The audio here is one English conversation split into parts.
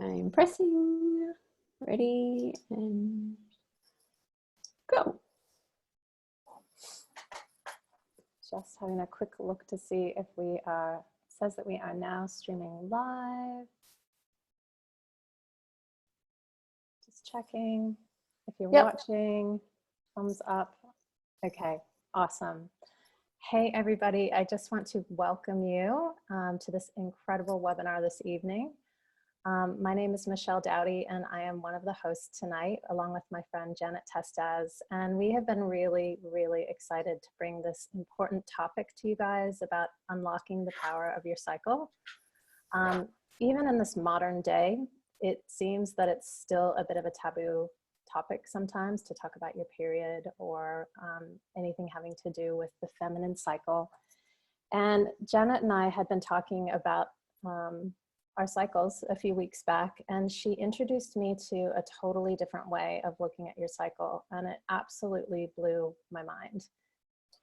I'm pressing, ready, and go. Just having a quick look to see if we are, it says that we are now streaming live. Just checking if you're watching, thumbs up. Okay, awesome. Hey everybody, I just want to welcome you to this incredible webinar this evening. My name is Michelle Dowdy and I am one of the hosts tonight along with my friend Janet Testaz, and we have been really excited to bring this important topic to you guys about unlocking the power of your cycle. Even in this modern day, it seems that it's still a bit of a taboo topic sometimes to talk about your period or anything having to do with the feminine cycle. And Janet and I had been talking about our cycles a few weeks back, and she introduced me to a totally different way of looking at your cycle, and it absolutely blew my mind.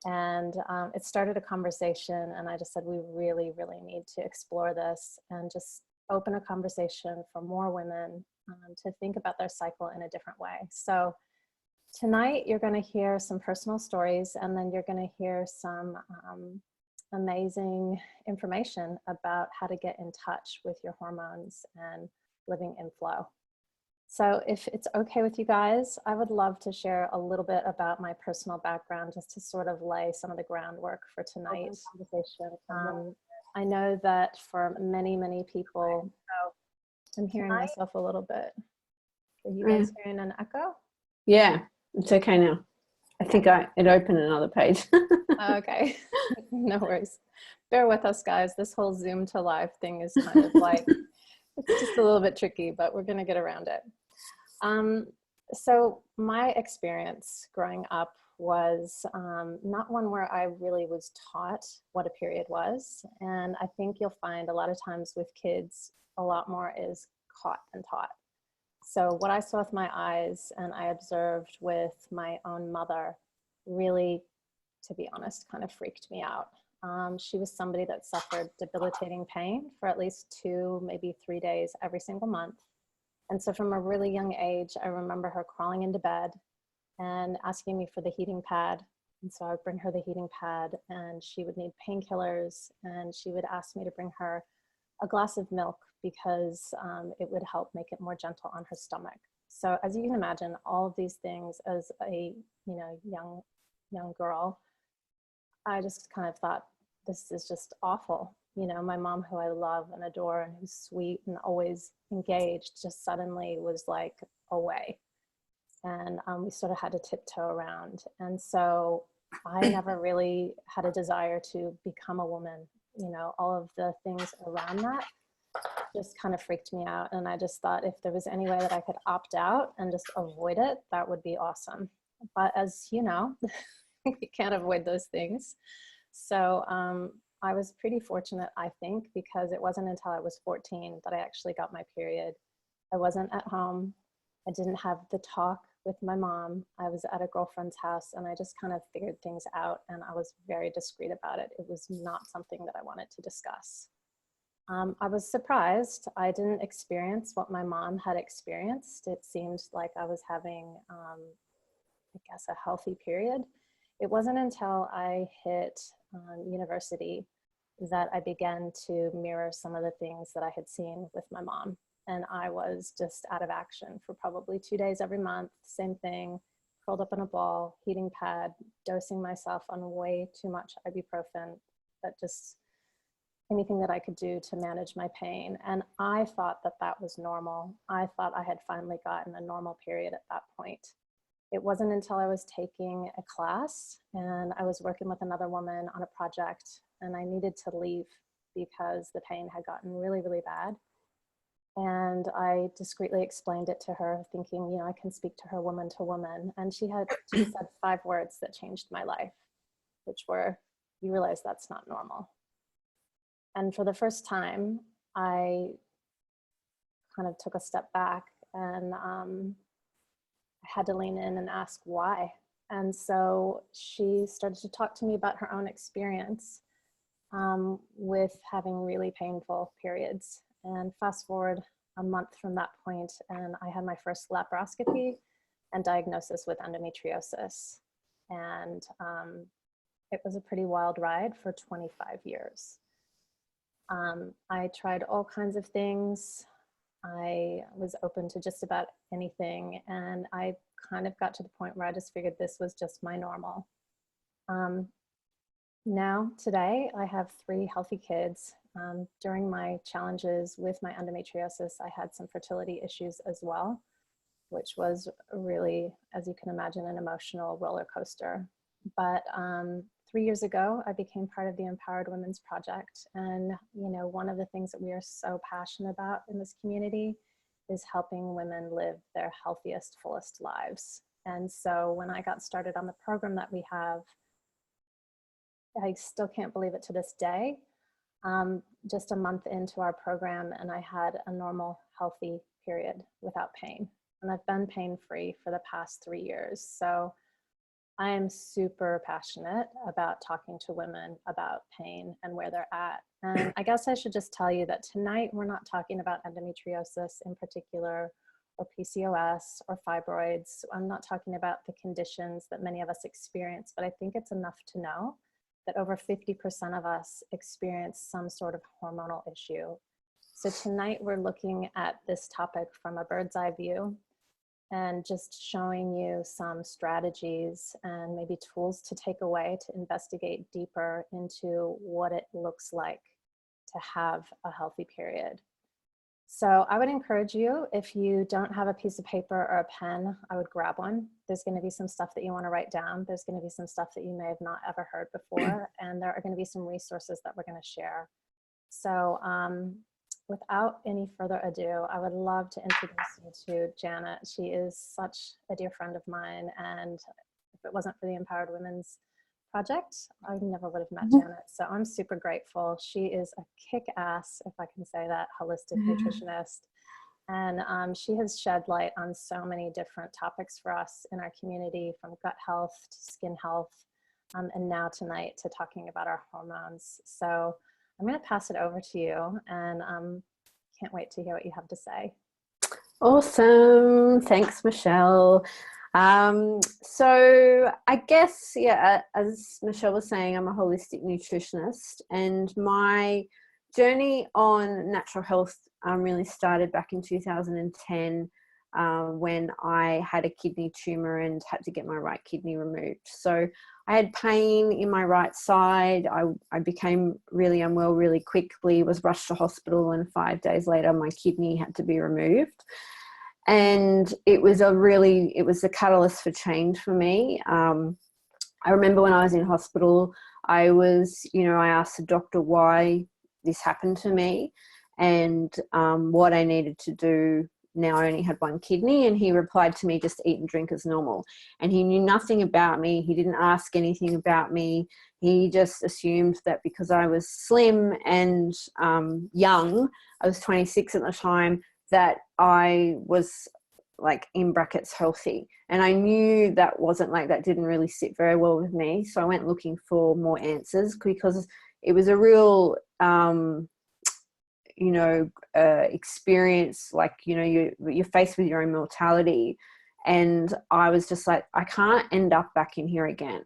And it started a conversation, and I just said we really need to explore this and just open a conversation for more women to think about their cycle in a different way. So tonight you're going to hear some personal stories, and then you're going to hear some amazing information about how to get in touch with your hormones and living in flow. So if it's okay with you guys, I would love to share a little bit about my personal background just to sort of lay some of the groundwork for tonight's conversation. I know that for many people, I'm hearing myself a little bit. Are you guys hearing an echo? Yeah, it's okay now. I think it opened another page. Okay, no worries. Bear with us, guys. This whole Zoom to live thing is kind of like, it's just a little bit tricky, but we're going to get around it. So my experience growing up was not one where I really was taught what a period was. And I think you'll find a lot of times with kids, a lot more is caught than taught. So what I saw with my eyes and I observed with my own mother really, to be honest, kind of freaked me out. She was somebody that suffered debilitating pain for at least 2, maybe 3 days every single month. And so from a really young age, I remember her crawling into bed and asking me for the heating pad. And so I would bring her the heating pad, and she would need painkillers, and she would ask me to bring her a glass of milk because it would help make it more gentle on her stomach. So as you can imagine, all of these things as a young girl, I just kind of thought, this is just awful. You know, my mom, who I love and adore and who's sweet and always engaged, just suddenly was like away. And we sort of had to tiptoe around. And so I never really had a desire to become a woman. You know, all of the things around that just kind of freaked me out. And I just thought if there was any way that I could opt out and just avoid it, that would be awesome. But as you know, we can't avoid those things. So I was pretty fortunate, I think, because it wasn't until I was 14 that I actually got my period. I wasn't at home. I didn't have the talk with my mom. I was at a girlfriend's house, and I just kind of figured things out, and I was very discreet about it. It was not something that I wanted to discuss. I was surprised. I didn't experience what my mom had experienced. It seemed like I was having, I guess, a healthy period. It wasn't until I hit university that I began to mirror some of the things that I had seen with my mom. And I was just out of action for probably 2 days every month, same thing, curled up in a ball, heating pad, dosing myself on way too much ibuprofen, but just anything that I could do to manage my pain. And I thought that that was normal. I thought I had finally gotten a normal period at that point. It wasn't until I was taking a class and I was working with another woman on a project, and I needed to leave because the pain had gotten really bad. And I discreetly explained it to her, thinking, you know, I can speak to her woman to woman. And she said 5 words that changed my life, which were, you realize that's not normal. And for the first time, I kind of took a step back, and I had to lean in and ask why. And so she started to talk to me about her own experience with having really painful periods. And fast forward a month from that point, and I had my first laparoscopy and diagnosis with endometriosis. And it was a pretty wild ride for 25 years. I tried all kinds of things. I was open to just about anything. And I kind of got to the point where I just figured this was just my normal. Now, today, I have 3 healthy kids. During my challenges with my endometriosis, I had some fertility issues as well, which was really, as you can imagine, an emotional roller coaster. But 3 years ago, I became part of the Empowered Women's Project. And, you know, one of the things that we are so passionate about in this community is helping women live their healthiest, fullest lives. And so when I got started on the program that we have, I still can't believe it to this day. Just a month into our program, and I had a normal, healthy period without pain. And I've been pain-free for the past 3 years. So I am super passionate about talking to women about pain and where they're at. And I guess I should just tell you that tonight we're not talking about endometriosis in particular, or PCOS or fibroids. I'm not talking about the conditions that many of us experience, but I think it's enough to know that over 50% of us experience some sort of hormonal issue. So tonight we're looking at this topic from a bird's eye view and just showing you some strategies and maybe tools to take away to investigate deeper into what it looks like to have a healthy period. So I would encourage you, if you don't have a piece of paper or a pen, I would grab one. There's going to be some stuff that you want to write down. There's going to be some stuff that you may have not ever heard before. And there are going to be some resources that we're going to share. So without any further ado, I would love to introduce you to Janet. She is such a dear friend of mine. And if it wasn't for the Empowered Women's Project, I never would have met Janet. So I'm super grateful. She is a kick-ass, if I can say that, holistic nutritionist. And she has shed light on so many different topics for us in our community, from gut health to skin health, and now tonight to talking about our hormones. So I'm going to pass it over to you, and can't wait to hear what you have to say. Awesome. Thanks, Michelle. So I guess, yeah, as Michelle was saying, I'm a holistic nutritionist, and my journey on natural health really started back in 2010 when I had a kidney tumor and had to get my right kidney removed. So I had pain in my right side. I became really unwell really quickly, was rushed to hospital, and 5 days later my kidney had to be removed. And it was a catalyst for change for me. I remember when I was in hospital, I asked the doctor why this happened to me and what I needed to do. Now I only had one kidney, and he replied to me, just eat and drink as normal. And he knew nothing about me. He didn't ask anything about me. He just assumed that because I was slim and young, I was 26 at the time, that I was, like, in brackets, healthy. And I knew that didn't really sit very well with me. So I went looking for more answers, because it was a real, experience. Like, you're faced with your own mortality. And I was just like, I can't end up back in here again.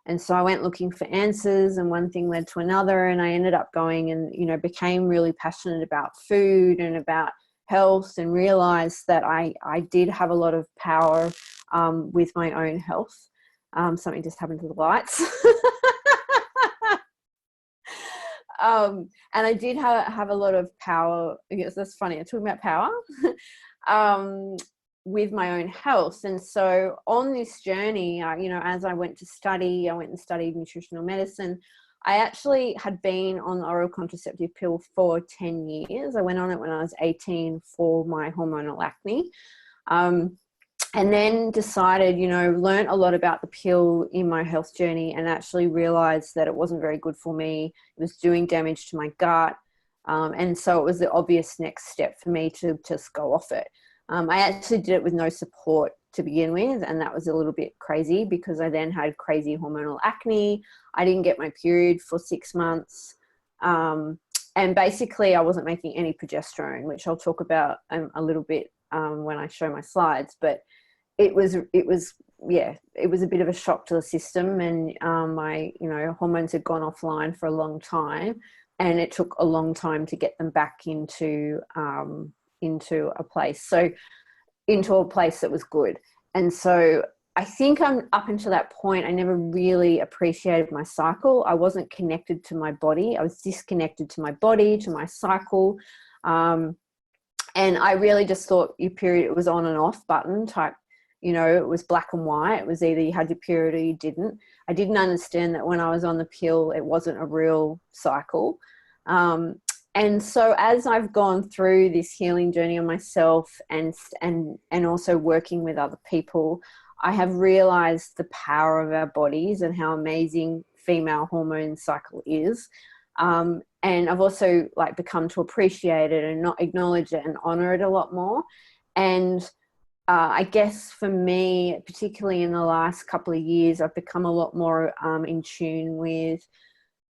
And so I went looking for answers, and one thing led to another. And I ended up going and, became really passionate about food and about health, and realized that I did have a lot of power with my own health. Something just happened to the lights. And I did have a lot of power. Yes, that's funny. I'm talking about power with my own health. And so on this journey, as I went and studied nutritional medicine. I actually had been on the oral contraceptive pill for 10 years. I went on it when I was 18 for my hormonal acne. And then decided, learned a lot about the pill in my health journey, and actually realized that it wasn't very good for me. It was doing damage to my gut. And so it was the obvious next step for me to just go off it. I actually did it with no support to begin with, and that was a little bit crazy, because I then had crazy hormonal acne. I didn't get my period for 6 months. And And basically I wasn't making any progesterone, which I'll talk about a little bit when I show my slides. But it was a bit of a shock to the system, and my hormones had gone offline for a long time, and it took a long time to get them back into a place that was good. And so I think up until that point, I never really appreciated my cycle. I wasn't connected to my body. I was disconnected to my body, to my cycle. And I really just thought your period, it was on and off button type. It was black and white. It was either you had your period or you didn't. I didn't understand that when I was on the pill, it wasn't a real cycle. And so as I've gone through this healing journey on myself and also working with other people, I have realized the power of our bodies and how amazing female hormone cycle is. And I've also become to appreciate it and not acknowledge it and honor it a lot more. And I guess for me, particularly in the last couple of years, I've become a lot more in tune with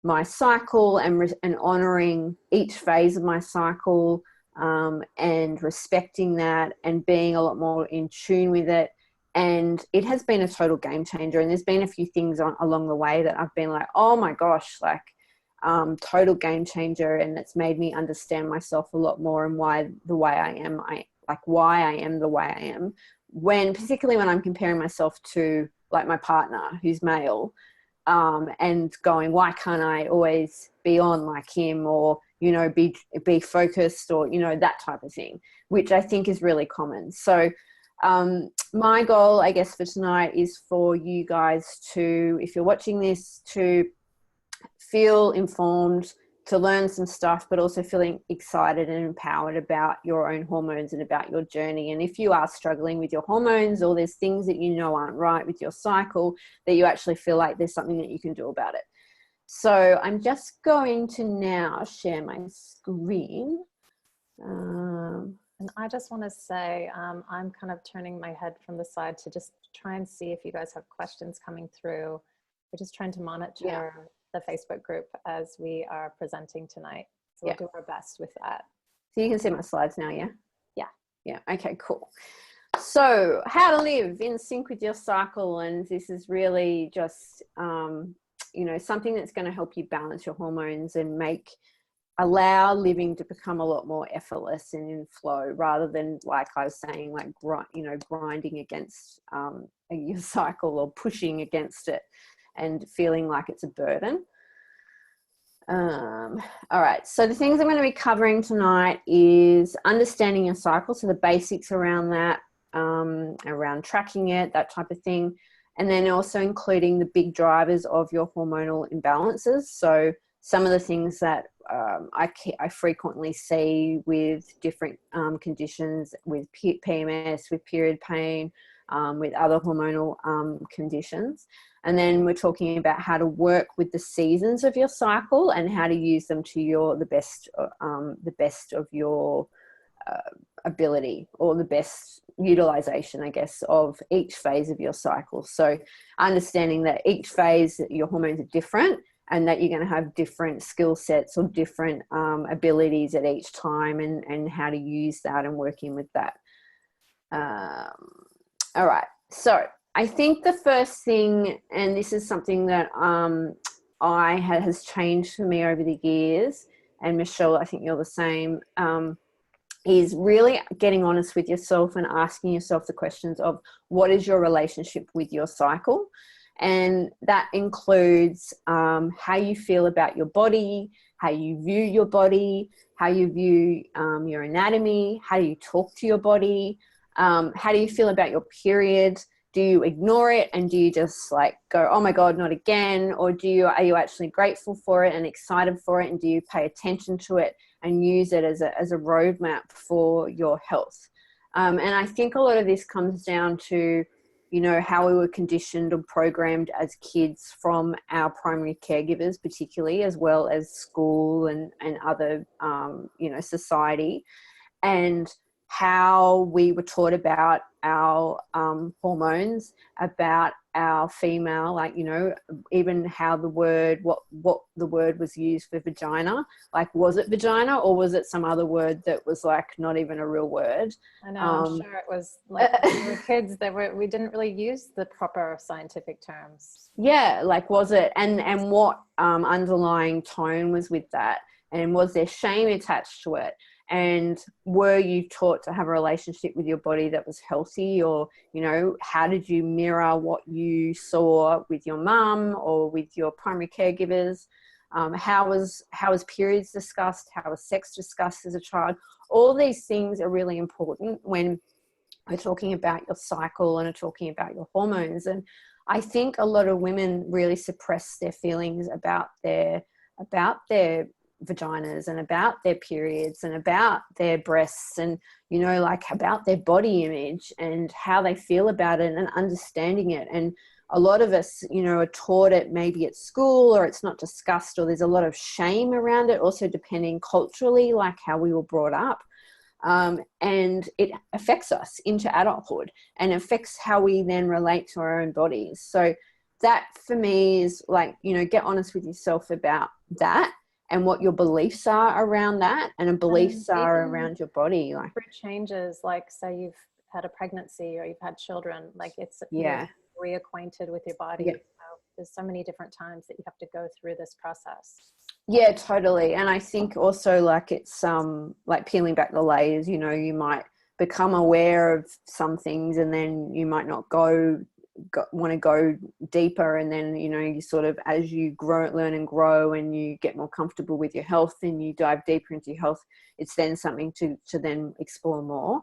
my cycle and honoring each phase of my cycle, and respecting that and being a lot more in tune with it. And it has been a total game changer. And there's been a few things along the way that I've been like, oh my gosh, total game changer. And it's made me understand myself a lot more and why the way I am, why I am the way I am, particularly when I'm comparing myself to my partner who's male, and going, why can't I always be on like him, or, be focused, or, that type of thing, which I think is really common. So, my goal, I guess, for tonight is for you guys to, if you're watching this, to feel informed, to learn some stuff, but also feeling excited and empowered about your own hormones and about your journey. And if you are struggling with your hormones, or there's things that aren't right with your cycle, that you actually feel like there's something that you can do about it. So I'm just going to now share my screen. And I just want to say, I'm kind of turning my head from the side to just try and see if you guys have questions coming through. We're just trying to monitor the Facebook group as we are presenting tonight. So we'll do our best with that. So you can see my slides now, yeah? Yeah. Yeah, okay, cool. So how to live in sync with your cycle. And this is really just, something that's going to help you balance your hormones and allow living to become a lot more effortless and in flow, rather than, like I was saying, grinding against your cycle or pushing against it and feeling like it's a burden. All right, so the things I'm going to be covering tonight is understanding your cycle, so the basics around that, around tracking it, that type of thing, and then also including the big drivers of your hormonal imbalances. So some of the things that I frequently see with different conditions, with PMS, with period pain, with other hormonal conditions. And then we're talking about how to work with the seasons of your cycle and how to use them to the best of your ability, or the best utilization, I guess, of each phase of your cycle. So understanding that each phase, your hormones are different, and that you're going to have different skill sets or different abilities at each time, and how to use that and working with that. All right. So I think the first thing, and this is something that has changed for me over the years, and Michelle, I think you're the same, is really getting honest with yourself and asking yourself the questions of, what is your relationship with your cycle? And that includes how you feel about your body, how you view your body, how you view your anatomy, how you talk to your body, how do you feel about your period? Do you ignore it and do you just go, oh my God, not again? Or are you actually grateful for it and excited for it? And do you pay attention to it and use it as a roadmap for your health? And I think a lot of this comes down to, how we were conditioned or programmed as kids from our primary caregivers, particularly, as well as school and other, society. And how we were taught about our hormones, about our female, like, you know, even how the word, what the word was used for vagina, like, was it vagina or was it some other word that was like not even a real word? I know, I'm sure it was like when we were kids, we didn't really use the proper scientific terms. Yeah, like, was it, and what underlying tone was with that, and was there shame attached to it? And were you taught to have a relationship with your body that was healthy? Or, you know, how did you mirror what you saw with your mum or with your primary caregivers? How was periods discussed? How was sex discussed as a child? All these things are really important when we're talking about your cycle and are talking about your hormones. And I think a lot of women really suppress their feelings about their vaginas and about their periods and about their breasts and, you know, like, about their body image and how they feel about it and understanding it. And a lot of us, you know, are taught it maybe at school, or it's not discussed, or there's a lot of shame around it, also depending culturally, like how we were brought up. And it affects us into adulthood and affects how we then relate to our own bodies. So that for me is like, you know, get honest with yourself about that and what your beliefs are around that, and beliefs are around your body. Like, changes, like, say you've had a pregnancy or you've had children, like, it's yeah, you're reacquainted with your body. yeah. So there's so many different times that you have to go through this process. Yeah, totally. And I think also, like, it's like peeling back the layers. You know, you might become aware of some things and then you might not want to go deeper, and then, you know, you sort of, as you learn and grow and you get more comfortable with your health and you dive deeper into your health, it's then something to then explore more.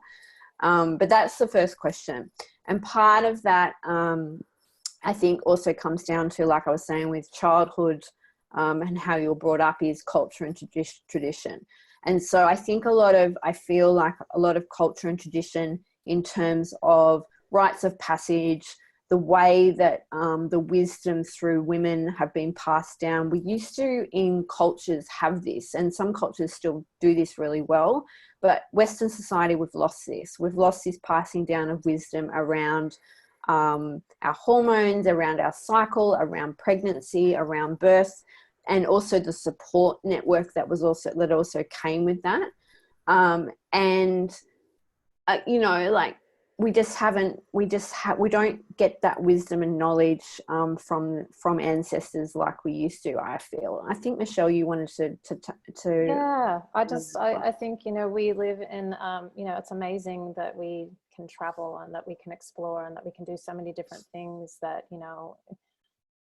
But that's the first question. And part of that, I think, also comes down to, like I was saying, with childhood, and how you're brought up, is culture and tradition. And so I think I feel like a lot of culture and tradition in terms of rites of passage, the way that the wisdom through women have been passed down. We used to, in cultures, have this, and some cultures still do this really well, but Western society, we've lost this. We've lost this passing down of wisdom around our hormones, around our cycle, around pregnancy, around birth, and also the support network that also came with that. And you know, like, we don't get that wisdom and knowledge from ancestors like we used to, I feel. I think, Michelle, you wanted to Yeah, I think, you know, we live in, you know, it's amazing that we can travel and that we can explore and that we can do so many different things that, you know,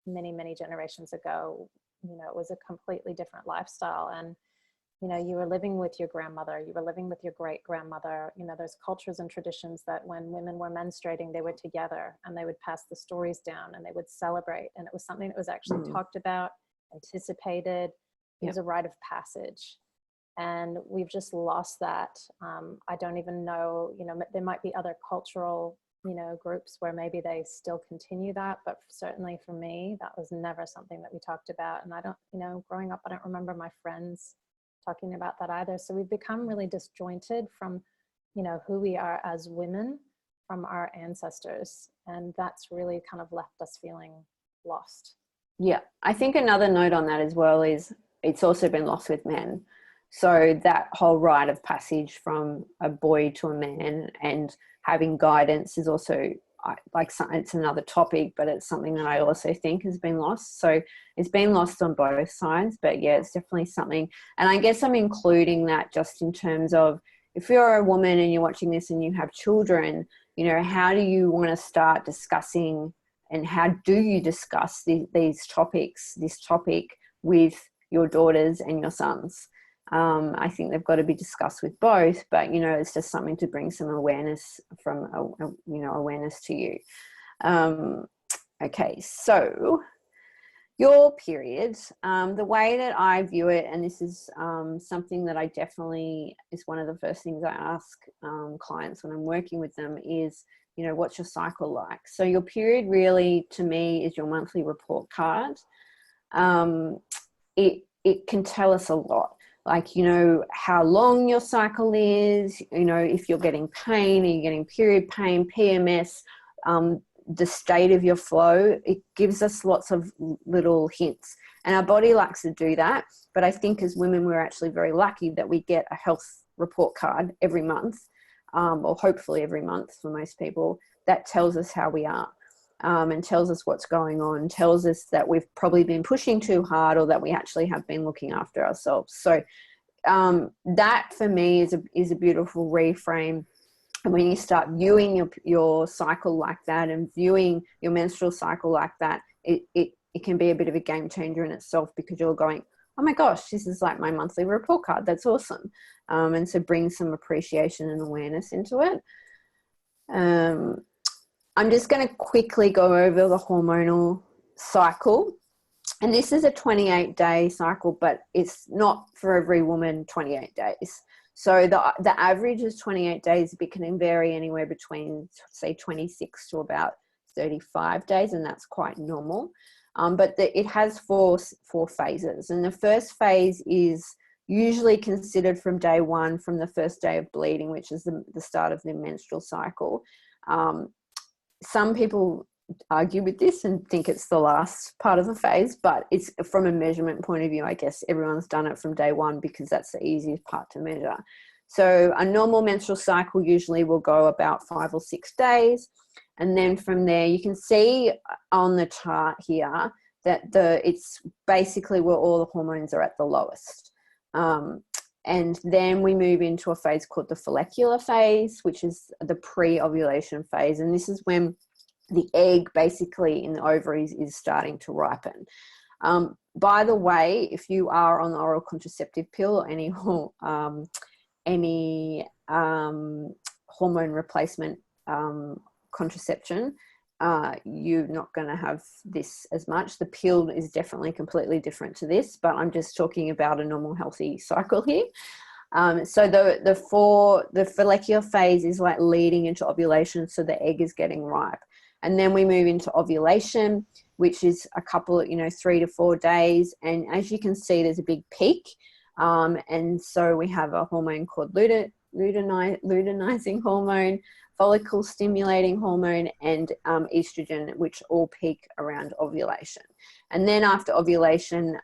many generations ago, you know, it was a completely different lifestyle. And, you know, you were living with your grandmother, you were living with your great grandmother. You know, there's cultures and traditions that when women were menstruating, they were together and they would pass the stories down and they would celebrate. And it was something that was actually talked about, anticipated. It was a rite of passage. And we've just lost that. I don't even know, you know, there might be other cultural, you know, groups where maybe they still continue that, but certainly for me, that was never something that we talked about. And I don't, you know, growing up, I don't remember my friends talking about that either. So we've become really disjointed from, you know, who we are as women from our ancestors. And that's really kind of left us feeling lost. Yeah. I think another note on that as well is it's also been lost with men. So that whole rite of passage from a boy to a man and having guidance is also, like, it's another topic, but it's something that I also think has been lost. So it's been lost on both sides, but yeah, it's definitely something. And I guess I'm including that just in terms of, if you're a woman and you're watching this and you have children, you know, how do you want to start discussing, and how do you discuss this topic with your daughters and your sons? I think they've got to be discussed with both, but, you know, it's just something to bring some awareness awareness to you. Okay, so your period, the way that I view it, and this is something that I definitely is one of the first things I ask clients when I'm working with them is, you know, what's your cycle like? So your period really, to me, is your monthly report card. It can tell us a lot. like, you know, how long your cycle is, you know, if you're getting pain, are you getting period pain, PMS, the state of your flow. It gives us lots of little hints, and our body likes to do that. But I think as women, we're actually very lucky that we get a health report card every month, or hopefully every month for most people, that tells us how we are, and tells us what's going on, tells us that we've probably been pushing too hard, or that we actually have been looking after ourselves. So that for me is a beautiful reframe. And when you start viewing your cycle like that, and viewing your menstrual cycle like that, it can be a bit of a game changer in itself, because you're going, oh my gosh, this is like my monthly report card. That's awesome. And so bring some appreciation and awareness into it. I'm just going to quickly go over the hormonal cycle. And this is a 28-day cycle, but it's not for every woman 28 days. So the average is 28 days, but it can vary anywhere between, say, 26 to about 35 days, and that's quite normal. But it has four phases. And the first phase is usually considered from day one, from the first day of bleeding, which is the start of the menstrual cycle. Some people argue with this and think it's the last part of the phase, but it's from a measurement point of view, I guess everyone's done it from day one, because that's the easiest part to measure. So a normal menstrual cycle usually will go about 5 or 6 days. And then from there, you can see on the chart here that it's basically where all the hormones are at the lowest. And then we move into a phase called the follicular phase, which is the pre-ovulation phase. And this is when the egg basically in the ovaries is starting to ripen. By the way, if you are on the oral contraceptive pill or any hormone replacement contraception, you're not going to have this as much. The pill is definitely completely different to this, but I'm just talking about a normal healthy cycle here. So the follicular phase is like leading into ovulation, so the egg is getting ripe. And then we move into ovulation, which is a couple, 3 to 4 days. And as you can see, there's a big peak. And so we have a hormone called luteinizing hormone, follicle stimulating hormone, and estrogen, which all peak around ovulation. And then after ovulation,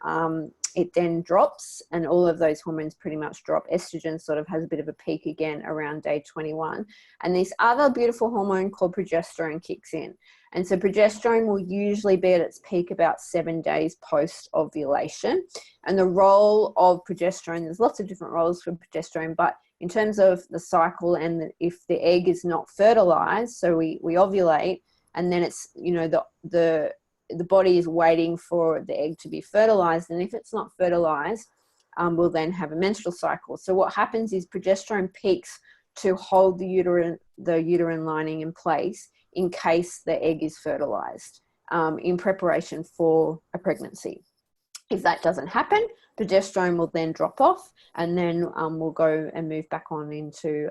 it then drops, and all of those hormones pretty much drop. Estrogen sort of has a bit of a peak again around day 21. And this other beautiful hormone called progesterone kicks in. And so progesterone will usually be at its peak about 7 days post-ovulation. And the role of progesterone, there's lots of different roles for progesterone, but in terms of the cycle, and if the egg is not fertilized, so we ovulate, and then it's, the body is waiting for the egg to be fertilized. And if it's not fertilized, we'll then have a menstrual cycle. So what happens is progesterone peaks to hold the uterine lining in place in case the egg is fertilized, in preparation for a pregnancy. If that doesn't happen, progesterone will then drop off, and then we'll go and move back on into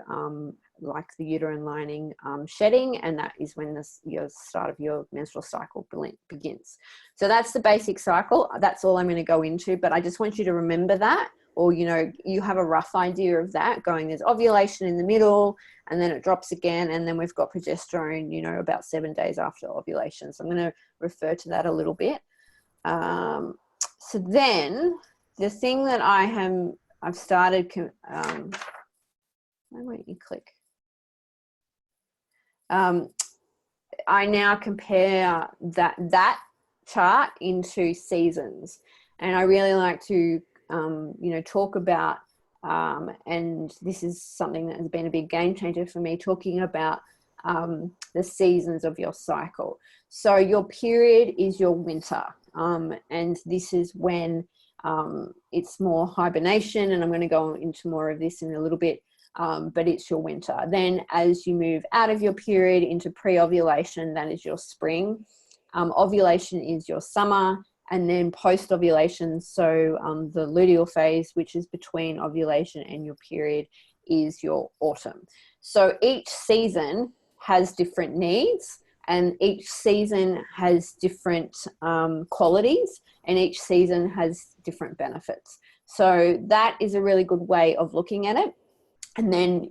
like the uterine lining shedding, and that is when your start of your menstrual cycle begins. So that's the basic cycle. That's all I'm going to go into, but I just want you to remember that, or you have a rough idea of that, going there's ovulation in the middle, and then it drops again, and then we've got progesterone about 7 days after ovulation. So I'm going to refer to that a little bit. So then the thing that I've started, why won't you click? I now compare that chart into seasons, and I really like to talk about, and this is something that has been a big game changer for me, talking about the seasons of your cycle. So your period is your winter, and this is when it's more hibernation, and I'm going to go into more of this in a little bit. But it's your winter. Then as you move out of your period into pre-ovulation, that is your spring. Ovulation is your summer, and then post-ovulation, so the luteal phase, which is between ovulation and your period, is your autumn. So each season has different needs, and each season has different qualities, and each season has different benefits. So that is a really good way of looking at it. And then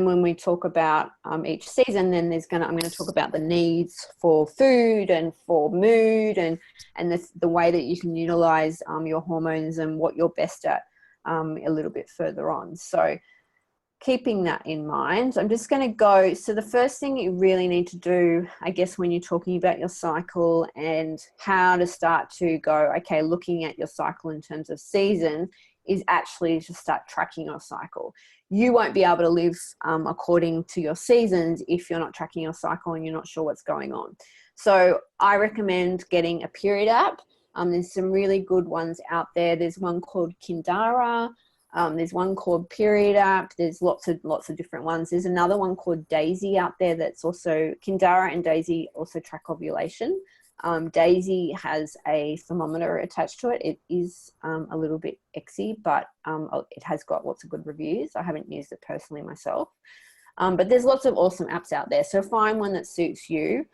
when we talk about each season, then I'm going to talk about the needs for food and for mood, and the way that you can utilize your hormones and what you're best at a little bit further on. So keeping that in mind, I'm just going to go. So the first thing you really need to do, I guess, when you're talking about your cycle and how to start to go, okay, looking at your cycle in terms of season, is actually to start tracking your cycle. You won't be able to live according to your seasons if you're not tracking your cycle and you're not sure what's going on. So I recommend getting a period app. There's some really good ones out there. There's one called Kindara. There's one called Period App. There's lots of different ones. There's another one called Daisy out there that's also, Kindara and Daisy also track ovulation. Daisy has a thermometer attached to it. It is a little bit exy, but it has got lots of good reviews. I haven't used it personally myself. But there's lots of awesome apps out there. So find one that suits you.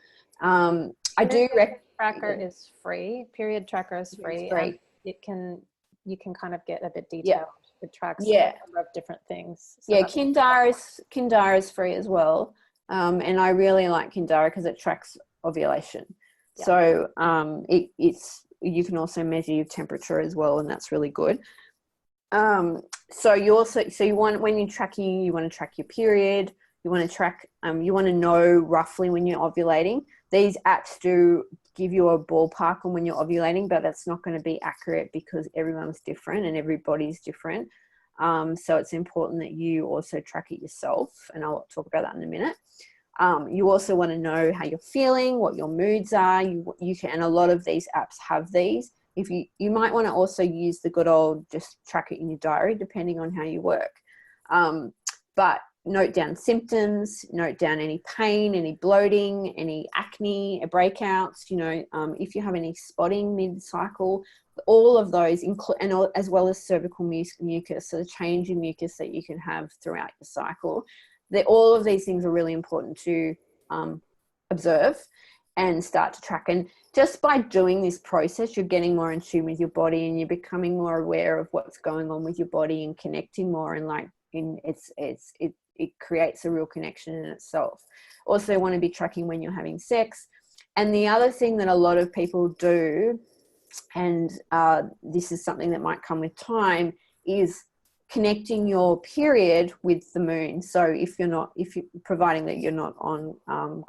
I do recommend. Tracker is free. Period tracker is free. And you can kind of get a bit detailed. Yeah. It tracks a number of different things. So yeah, Kindara is free as well. And I really like Kindara because it tracks ovulation. Yeah. So you can also measure your temperature as well, and that's really good. So you want, when you're tracking, you want to track your period. You want to track. You want to know roughly when you're ovulating. These apps do give you a ballpark on when you're ovulating, but that's not going to be accurate because everyone's different and everybody's different. So it's important that you also track it yourself, and I'll talk about that in a minute. You also want to know how you're feeling, what your moods are. You can, and a lot of these apps have these. If you might want to also use the good old just track it in your diary, depending on how you work. But note down symptoms, note down any pain, any bloating, any acne, breakouts. If you have any spotting mid-cycle, all of those as well as cervical mucus, so the change in mucus that you can have throughout your cycle. All of these things are really important to observe and start to track. And just by doing this process, you're getting more in tune with your body, and you're becoming more aware of what's going on with your body and connecting more. And it creates a real connection in itself. Also want to be tracking when you're having sex. And the other thing that a lot of people do, and this is something that might come with time, is connecting your period with the moon. So providing that you're not on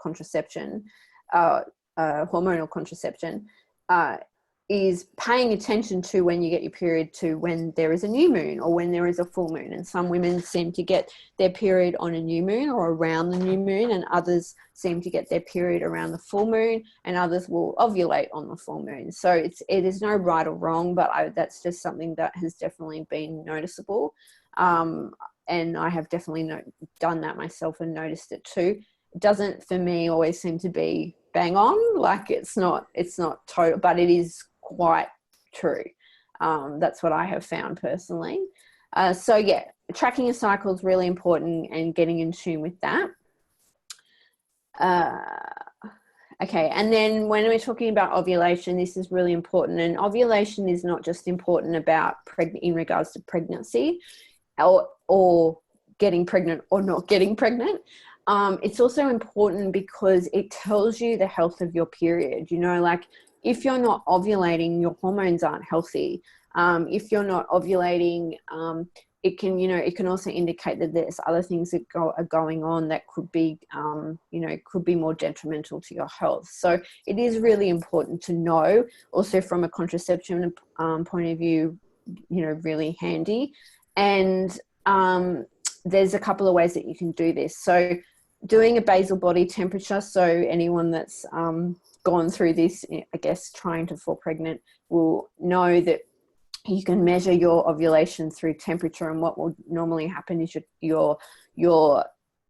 contraception, hormonal contraception, is paying attention to when you get your period, to when there is a new moon or when there is a full moon. And some women seem to get their period on a new moon or around the new moon, and others seem to get their period around the full moon, and others will ovulate on the full moon. So it is no right or wrong, but that's just something that has definitely been noticeable. And I have definitely done that myself and noticed it too. It doesn't, for me, always seem to be bang on. Like it's not total, but it is quite true. That's what I have found personally. So yeah, tracking your cycle is really important and getting in tune with that. Okay, and then when we're talking about ovulation, this is really important. And ovulation is not just important about in regards to pregnancy or getting pregnant or not getting pregnant. It's also important because it tells you the health of your period. Like if you're not ovulating, your hormones aren't healthy. If you're not ovulating, it can also indicate that there's other things that are going on that could be, could be more detrimental to your health. So it is really important to know. Also from a contraception point of view, really handy. And there's a couple of ways that you can do this. So doing a basal body temperature. So anyone that's gone through this, I guess, trying to fall pregnant will know that you can measure your ovulation through temperature, and what will normally happen is your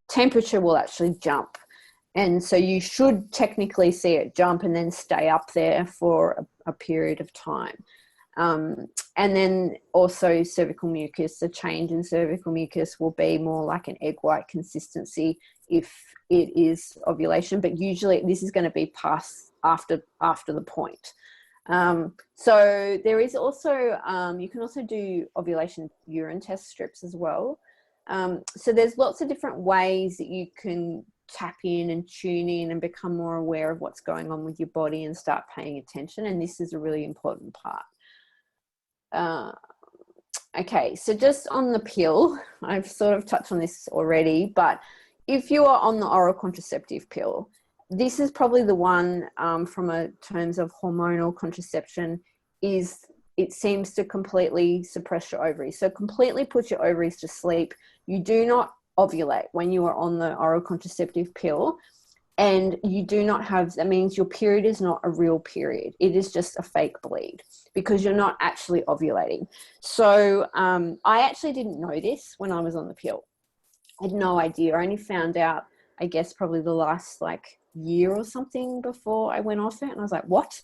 temperature will actually jump. And so you should technically see it jump and then stay up there for a period of time. And then also cervical mucus, the change in cervical mucus will be more like an egg white consistency if it is ovulation, but usually this is going to be past after the point. So there is also, you can also do ovulation urine test strips as well. So there's lots of different ways that you can tap in and tune in and become more aware of what's going on with your body and start paying attention. And this is a really important part. Okay, so just on the pill, I've sort of touched on this already, but if you are on the oral contraceptive pill, this is probably the one from a terms of hormonal contraception, is it seems to completely suppress your ovaries. So completely put your ovaries to sleep. You do not ovulate when you are on the oral contraceptive pill, and you do not have, that means your period is not a real period. It is just a fake bleed because you're not actually ovulating. So I actually didn't know this when I was on the pill. I had no idea. I only found out, I guess, probably the last like year or something before I went off it. And I was like, what?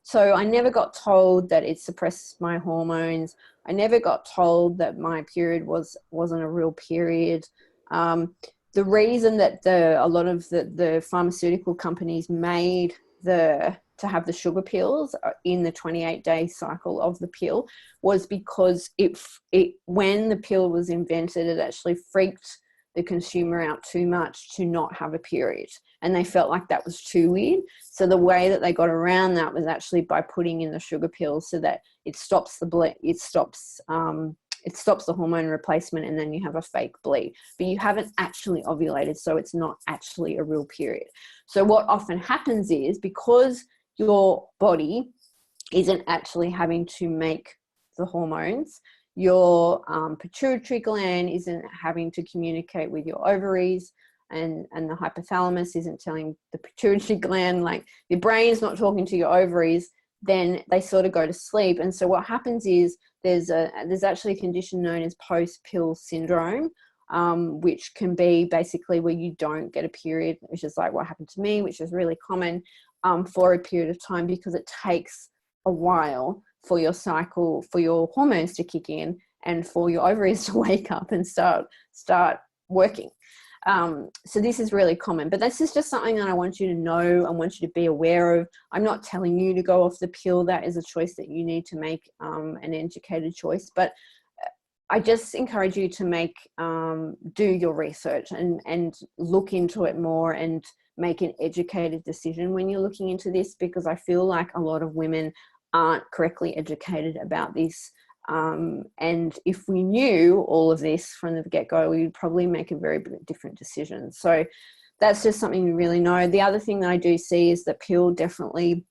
So I never got told that it suppressed my hormones. I never got told that my period wasn't a real period. The reason that a lot of the pharmaceutical companies made to have the sugar pills in the 28-day cycle of the pill was because when the pill was invented, it actually freaked the consumer out too much to not have a period, and they felt like that was too weird. So the way that they got around that was actually by putting in the sugar pills so that it stops it stops the hormone replacement, and then you have a fake bleed, but you haven't actually ovulated, so it's not actually a real period. So what often happens is, because your body isn't actually having to make the hormones, your pituitary gland isn't having to communicate with your ovaries, and the hypothalamus isn't telling the pituitary gland, like your brain's not talking to your ovaries, then they sort of go to sleep. And so what happens is there's actually a condition known as post-pill syndrome, which can be basically where you don't get a period, which is like what happened to me, which is really common for a period of time, because it takes a while for your cycle, for your hormones to kick in, and for your ovaries to wake up and start working. So this is really common, but this is just something that I want you to know. I want you to be aware of. I'm not telling you to go off the pill. That is a choice that you need to make, an educated choice. But I just encourage you to do your research and look into it more and make an educated decision when you're looking into this, because I feel like a lot of women aren't correctly educated about this. And if we knew all of this from the get-go, we would probably make a very different decision. So that's just something you really know. The other thing that I do see is that pill definitely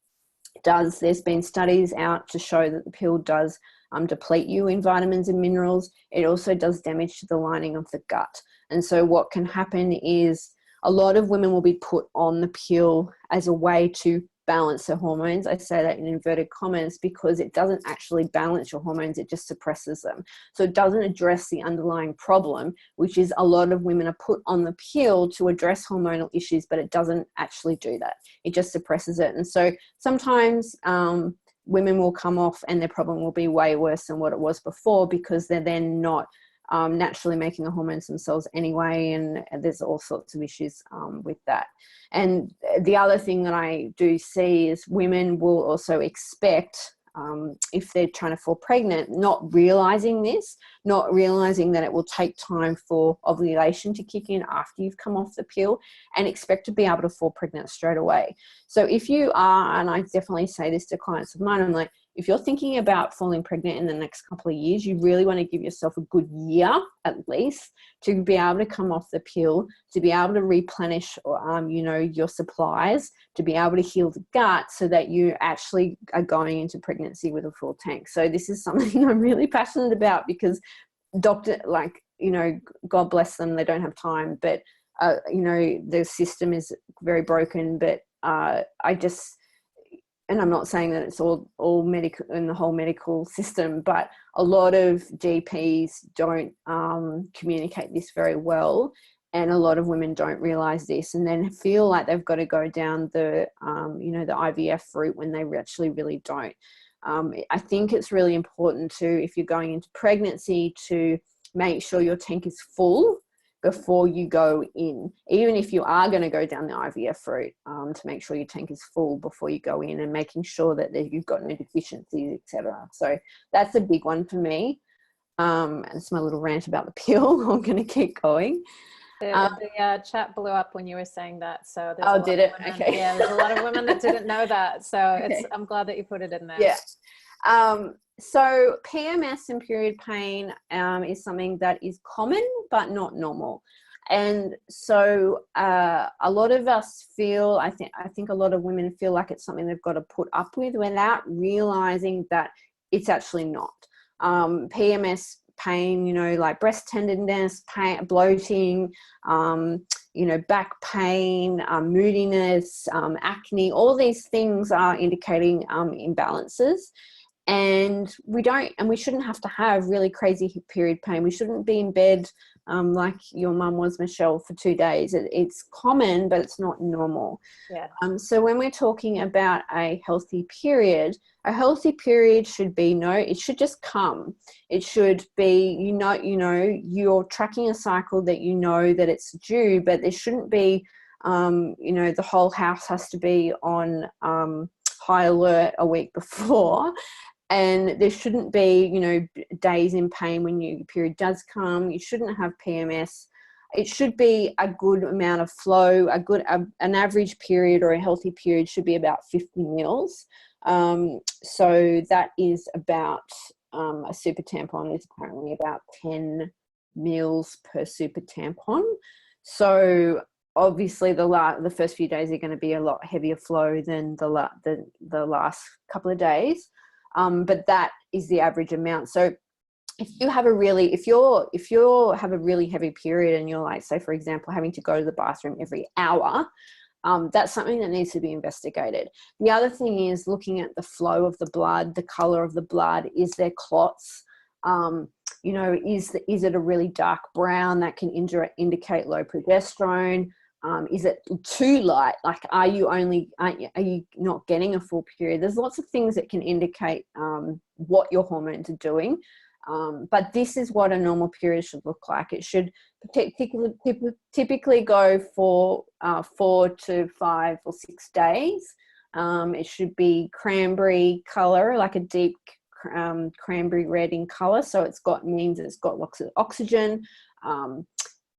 does, there's been studies out to show that the pill does deplete you in vitamins and minerals. It also does damage to the lining of the gut. And so what can happen is a lot of women will be put on the pill as a way to balance their hormones. I say that in inverted commas because it doesn't actually balance your hormones, it just suppresses them. So it doesn't address the underlying problem, which is a lot of women are put on the pill to address hormonal issues, but it doesn't actually do that. It just suppresses it. And so sometimes women will come off and their problem will be way worse than what it was before, because they're then not naturally making the hormones themselves anyway, and there's all sorts of issues with that. And the other thing that I do see is women will also expect, if they're trying to fall pregnant, not realizing that it will take time for ovulation to kick in after you've come off the pill, and expect to be able to fall pregnant straight away. So if you are, and I definitely say this to clients of mine, I'm like, if you're thinking about falling pregnant in the next couple of years, you really want to give yourself a good year at least to be able to come off the pill, to be able to replenish, your supplies, to be able to heal the gut, so that you actually are going into pregnancy with a full tank. So this is something I'm really passionate about, because God bless them, they don't have time, but the system is very broken. But and I'm not saying that it's all medical in the whole medical system, but a lot of GPs don't communicate this very well, and a lot of women don't realize this, and then feel like they've got to go down the IVF route when they actually really don't. I think it's really important to, if you're going into pregnancy, to make sure your tank is full before you go in, even if you are going to go down the IVF route, to make sure your tank is full before you go in, and making sure that you've got no deficiencies, etc. So that's a big one for me. And it's my little rant about the pill. I'm going to keep going. The chat blew up when you were saying that. So there's oh, did it? Women, okay. Yeah, there's a lot of women that didn't know that. So Okay. I'm glad that you put it in there. Yeah. So PMS and period pain is something that is common but not normal. And so a lot of us feel, I think a lot of women feel like it's something they've got to put up with without realizing that it's actually not. PMS pain, like breast tenderness, pain, bloating, back pain, moodiness, acne, all these things are indicating imbalances. And we shouldn't have to have really crazy period pain. We shouldn't be in bed like your mum was, Michelle, for 2 days. It's common, but it's not normal. Yeah. So when we're talking about a healthy period should be it should just come. It should be, you're tracking a cycle that that it's due, but there shouldn't be, the whole house has to be on high alert a week before. And there shouldn't be, days in pain when your period does come. You shouldn't have PMS. It should be a good amount of flow. An average period or a healthy period should be about 50 mils. So that is about, a super tampon is apparently about 10 mils per super tampon. So obviously the first few days are going to be a lot heavier flow than the last couple of days. But that is the average amount. So if you have if you have a really heavy period and you're like, say for example, having to go to the bathroom every hour, that's something that needs to be investigated. The other thing is looking at the flow of the blood, the color of the blood. Is there clots? Is it a really dark brown that can indicate low progesterone? Is it too light? Like, are you not getting a full period? There's lots of things that can indicate what your hormones are doing. But this is what a normal period should look like. It should typically go for 4 to 5 or 6 days. It should be cranberry color, like a deep cranberry red in color. So it's got lots of oxygen.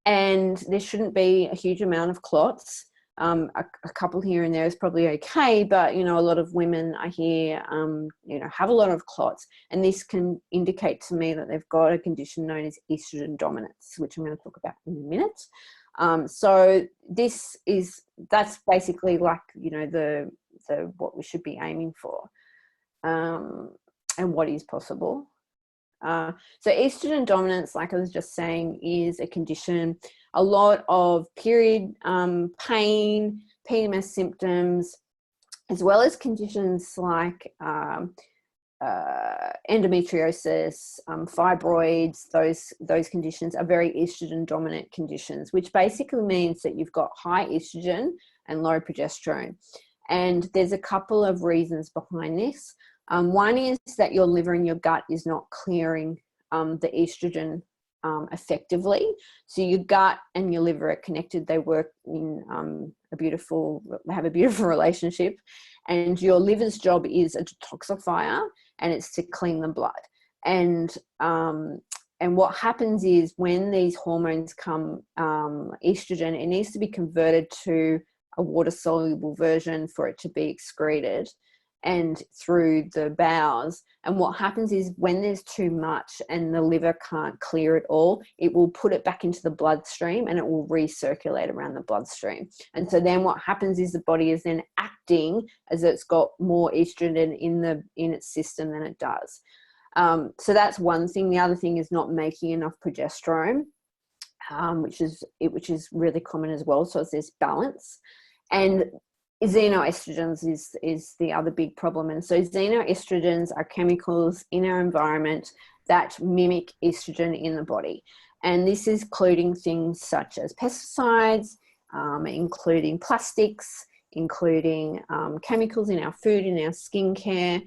And there shouldn't be a huge amount of clots. A couple here and there is probably okay, but a lot of women I hear have a lot of clots, and this can indicate to me that they've got a condition known as estrogen dominance, which I'm going to talk about in a minute. So that's basically like the what we should be aiming for, and what is possible. So estrogen dominance, like I was just saying, is a condition. A lot of period pain, PMS symptoms, as well as conditions like endometriosis, fibroids. Those conditions are very estrogen dominant conditions, which basically means that you've got high estrogen and low progesterone. And there's a couple of reasons behind this. One is that your liver and your gut is not clearing the estrogen effectively. So your gut and your liver are connected. They work in they have a beautiful relationship. And your liver's job is a detoxifier, and it's to clean the blood. And what happens is when these hormones come, estrogen, it needs to be converted to a water-soluble version for it to be excreted and through the bowels. And what happens is when there's too much and the liver can't clear it all, it will put it back into the bloodstream and it will recirculate around the bloodstream. And so then what happens is the body is then acting as it's got more estrogen in its system than it does. So that's one thing. The other thing is not making enough progesterone, which is really common as well. So it's this balance. And xenoestrogens is the other big problem. And so xenoestrogens are chemicals in our environment that mimic estrogen in the body. And this is including things such as pesticides, including plastics, including chemicals in our food, in our skincare,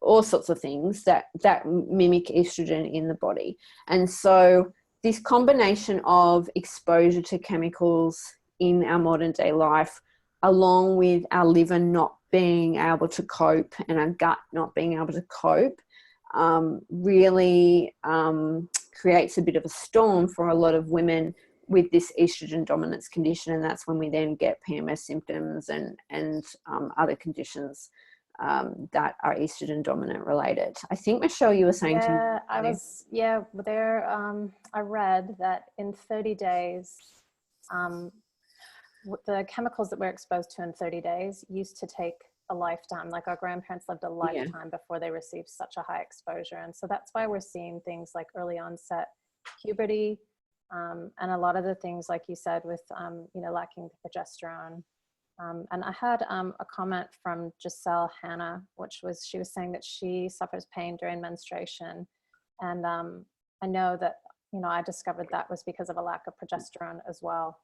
all sorts of things that mimic estrogen in the body. And so this combination of exposure to chemicals in our modern day life, along with our liver not being able to cope and our gut not being able to cope, really creates a bit of a storm for a lot of women with this estrogen dominance condition. And that's when we then get PMS symptoms and other conditions that are estrogen dominant related. I think, Michelle, you were saying to me. I read that in 30 days, the chemicals that we're exposed to in 30 days used to take a lifetime. Like our grandparents lived a lifetime before they received such a high exposure. And so that's why we're seeing things like early onset puberty, and a lot of the things, like you said, with, lacking progesterone. And I had a comment from Giselle Hannah, she was saying that she suffers pain during menstruation. And I know that, I discovered that was because of a lack of progesterone as well.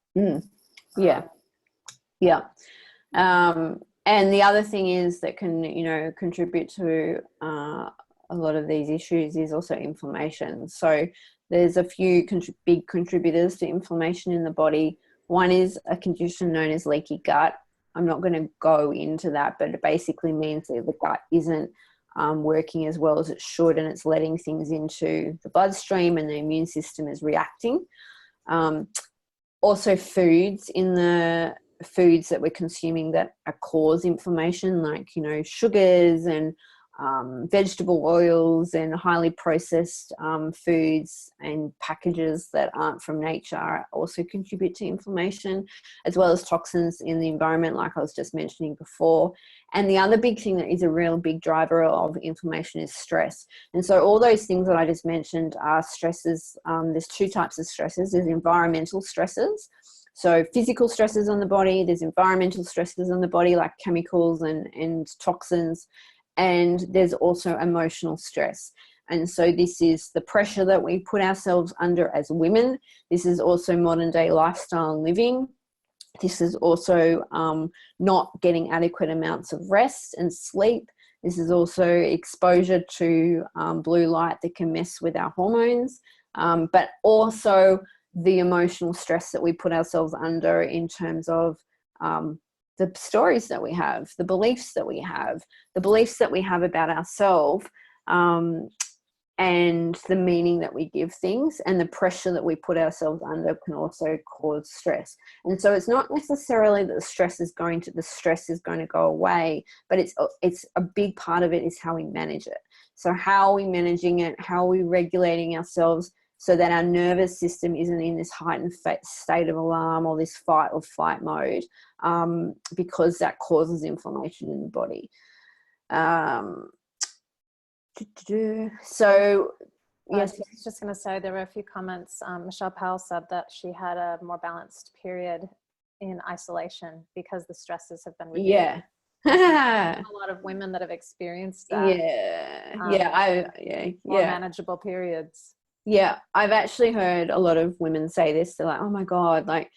And the other thing is that can, contribute to a lot of these issues is also inflammation. So there's a few big contributors to inflammation in the body. One is a condition known as leaky gut. I'm not going to go into that, but it basically means that the gut isn't working as well as it should, and it's letting things into the bloodstream and the immune system is reacting. Also foods that we're consuming that cause inflammation, like, sugars and vegetable oils and highly processed foods and packages that aren't from nature also contribute to inflammation, as well as toxins in the environment, like I was just mentioning before. And the other big thing that is a real big driver of inflammation is stress. And so all those things that I just mentioned are stresses. There's two types of stresses. There's environmental stresses. So physical stresses on the body, there's environmental stresses on the body like chemicals and toxins, and there's also emotional stress. And so this is the pressure that we put ourselves under as women. This is also modern day lifestyle and living. This is also not getting adequate amounts of rest and sleep. This is also exposure to blue light that can mess with our hormones, but also the emotional stress that we put ourselves under in terms of the stories that we have, the beliefs that we have about ourselves, and the meaning that we give things, and the pressure that we put ourselves under can also cause stress. And so it's not necessarily that the stress is going to go away, but it's a big part of it is how we manage it. So how are we managing it? How are we regulating ourselves so that our nervous system isn't in this heightened state of alarm or this fight or flight mode, because that causes inflammation in the body. So, yes. I was just going to say there were a few comments. Michelle Powell said that she had a more balanced period in isolation because the stresses have been reduced. Yeah. A lot of women that have experienced that. More manageable periods. Yeah, I've actually heard a lot of women say this. They're like, oh my God, like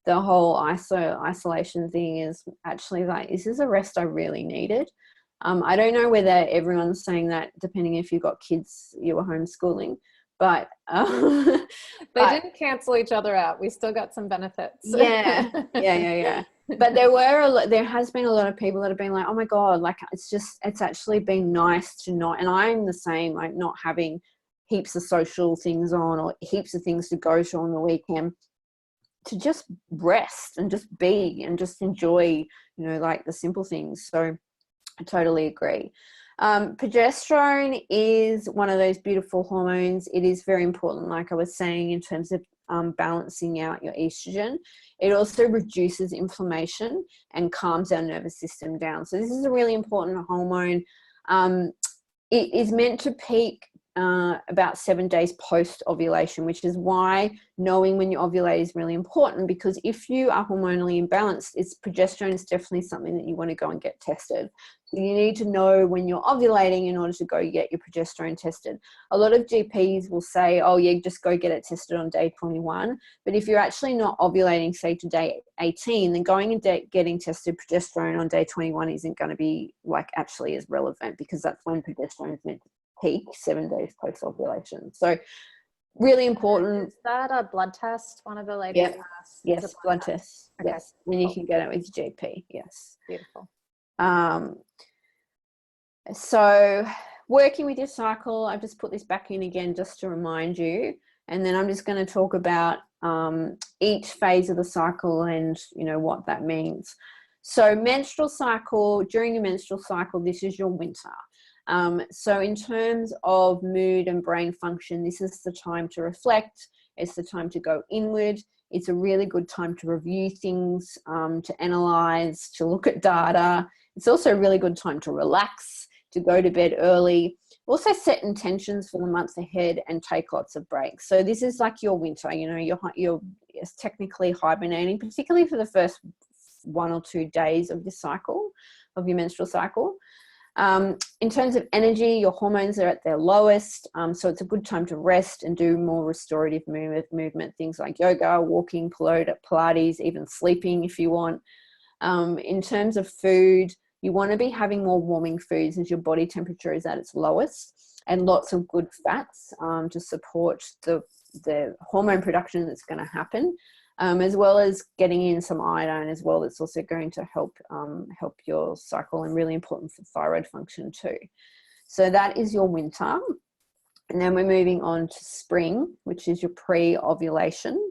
the whole isolation thing is actually like, this is a rest I really needed. I don't know whether everyone's saying that, depending if you've got kids, you were homeschooling, but they didn't cancel each other out. We still got some benefits. Yeah. But there has been a lot of people that have been like, oh my God, like it's actually been nice to not, and I'm the same, like not having heaps of social things on or heaps of things to go to on the weekend, to just rest and just be and just enjoy, like the simple things. So I totally agree. Progesterone is one of those beautiful hormones. It is very important, like I was saying, in terms of balancing out your estrogen. It also reduces inflammation and calms our nervous system down. So this is a really important hormone. It is meant to peak about 7 days post ovulation, which is why knowing when you ovulate is really important, because if you are hormonally imbalanced, progesterone is definitely something that you want to go and get tested. So you need to know when you're ovulating in order to go get your progesterone tested. A lot of GPs will say, oh yeah, just go get it tested on day 21. But if you're actually not ovulating, say to day 18, then going and getting tested progesterone on day 21 isn't going to be like actually as relevant, because that's when progesterone is meant to peak 7 days post ovulation. So Really important. Is that a blood test? One of the like Yep. tests? Yes, blood tests. Okay. Yes, and you can get it with your GP. Yes. Beautiful. So working with your cycle, I've just put this back in again just to remind you, and then I'm just going to talk about each phase of the cycle and what that means. So menstrual cycle, during your menstrual cycle, this is your winter. So in terms of mood and brain function, this is the time to reflect. It's the time to go inward. It's a really good time to review things, to analyze, to look at data. It's also a really good time to relax, to go to bed early. Also set intentions for the months ahead and take lots of breaks. So this is like your winter, you're technically hibernating, particularly for the first 1 or 2 days of your cycle, of your menstrual cycle. In terms of energy, your hormones are at their lowest. So it's a good time to rest and do more restorative movement, things like yoga, walking, Pilates, even sleeping if you want. In terms of food, you want to be having more warming foods as your body temperature is at its lowest, and lots of good fats to support the hormone production that's going to happen, as well as getting in some iodine as well. That's also going to help your cycle, and really important for thyroid function too. So that is your winter. And then we're moving on to spring, which is your pre-ovulation.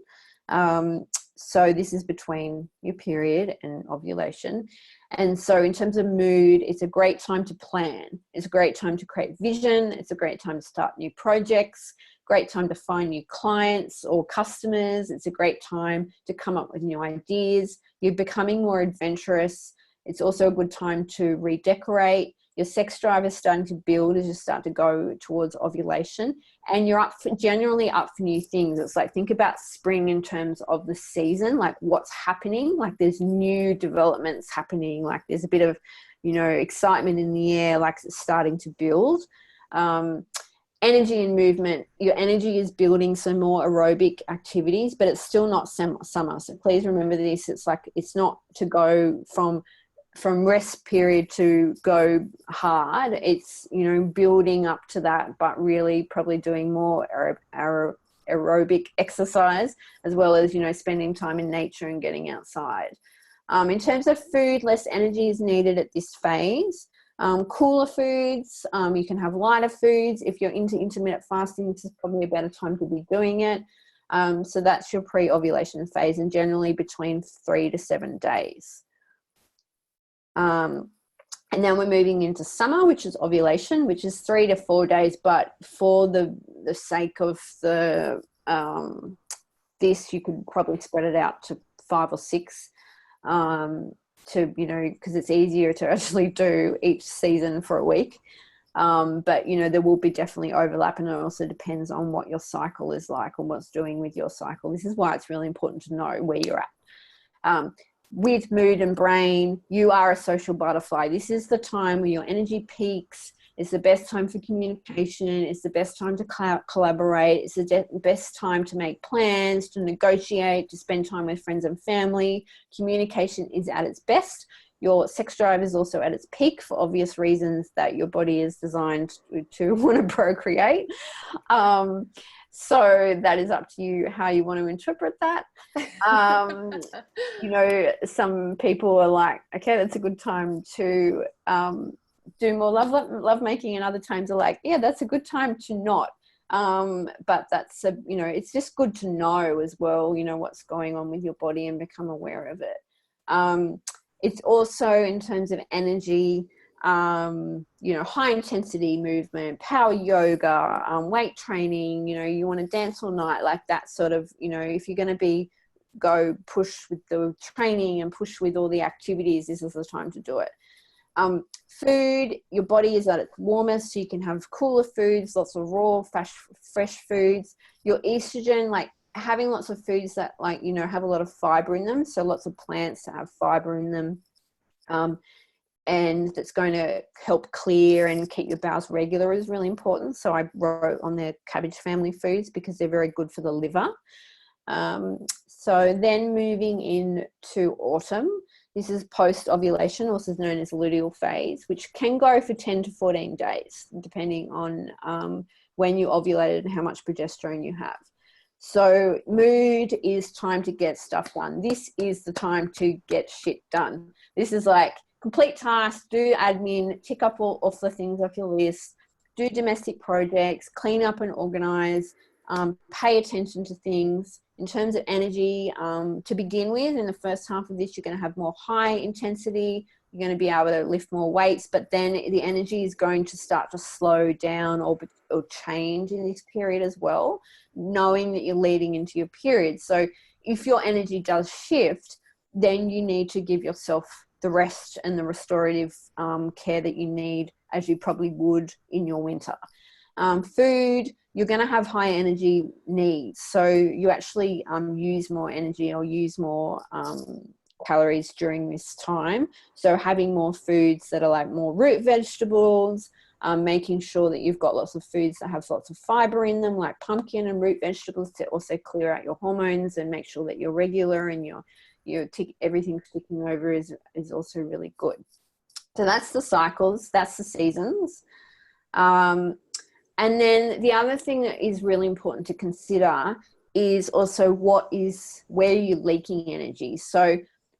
So this is between your period and ovulation. And so in terms of mood, it's a great time to plan. It's a great time to create vision. It's a great time to start new projects, great time to find new clients or customers. It's a great time to come up with new ideas. You're becoming more adventurous. It's also a good time to redecorate. Your sex drive is starting to build as you start to go towards ovulation, and you're generally up for new things. It's like, think about spring in terms of the season, like what's happening, like there's new developments happening, like there's a bit of, excitement in the air, like it's starting to build. Energy and movement, your energy is building some more aerobic activities, but it's still not summer. So please remember this. It's like, it's not to go from rest period to go hard. It's, building up to that, but really probably doing more aerobic exercise, as well as, spending time in nature and getting outside. In terms of food, less energy is needed at this phase. Cooler foods, you can have lighter foods. If you're into intermittent fasting, this is probably a better time to be doing it. So that's your pre-ovulation phase, and generally between 3 to 7 days. And then we're moving into summer, which is ovulation, which is 3 to 4 days. But for the sake of this, you could probably spread it out to 5 or 6, because it's easier to actually do each season for a week. But there will be definitely overlap, and it also depends on what your cycle is like and what's doing with your cycle. This is why it's really important to know where you're at. With mood and brain, you are a social butterfly. This is the time where your energy peaks. It's the best time for communication. It's the best time to collaborate. It's the best time to make plans, to negotiate, to spend time with friends and family. Communication is at its best. Your sex drive is also at its peak for obvious reasons, that your body is designed to want to procreate. So that is up to you how you want to interpret that. Some people are like, okay, that's a good time to do more love making, and other times are like, yeah, that's a good time to not. But that's it's just good to know as well, what's going on with your body and become aware of it. It's also in terms of energy, high intensity movement, power yoga, weight training, you want to dance all night, like that sort of, if you're going to go push with the training and push with all the activities, this is the time to do it. Food, your body is at its warmest, so you can have cooler foods, lots of raw, fresh foods. Your estrogen, like having lots of foods that have a lot of fiber in them, so lots of plants that have fiber in them, and that's going to help clear and keep your bowels regular is really important. So I wrote on there cabbage family foods because they're very good for the liver. So then moving into autumn, this is post-ovulation, also known as luteal phase, which can go for 10 to 14 days, depending on when you ovulated and how much progesterone you have. So mood is time to get stuff done. This is the time to get shit done. This is like complete tasks, do admin, tick up off the things off your list, do domestic projects, clean up and organize, pay attention to things. In terms of energy, to begin with, in the first half of this, you're going to have more high intensity. You're going to be able to lift more weights, but then the energy is going to start to slow down or change in this period as well, knowing that you're leading into your period. So if your energy does shift, then you need to give yourself the rest and the restorative care that you need, as you probably would in your winter. Food, you're going to have high energy needs. So you actually use more energy or use more calories during this time. So having more foods that are like more root vegetables, making sure that you've got lots of foods that have lots of fiber in them, like pumpkin and root vegetables, to also clear out your hormones and make sure that you're regular and everything ticking over is also really good. So that's the cycles, that's the seasons. And then the other thing that is really important to consider is also where you're leaking energy. So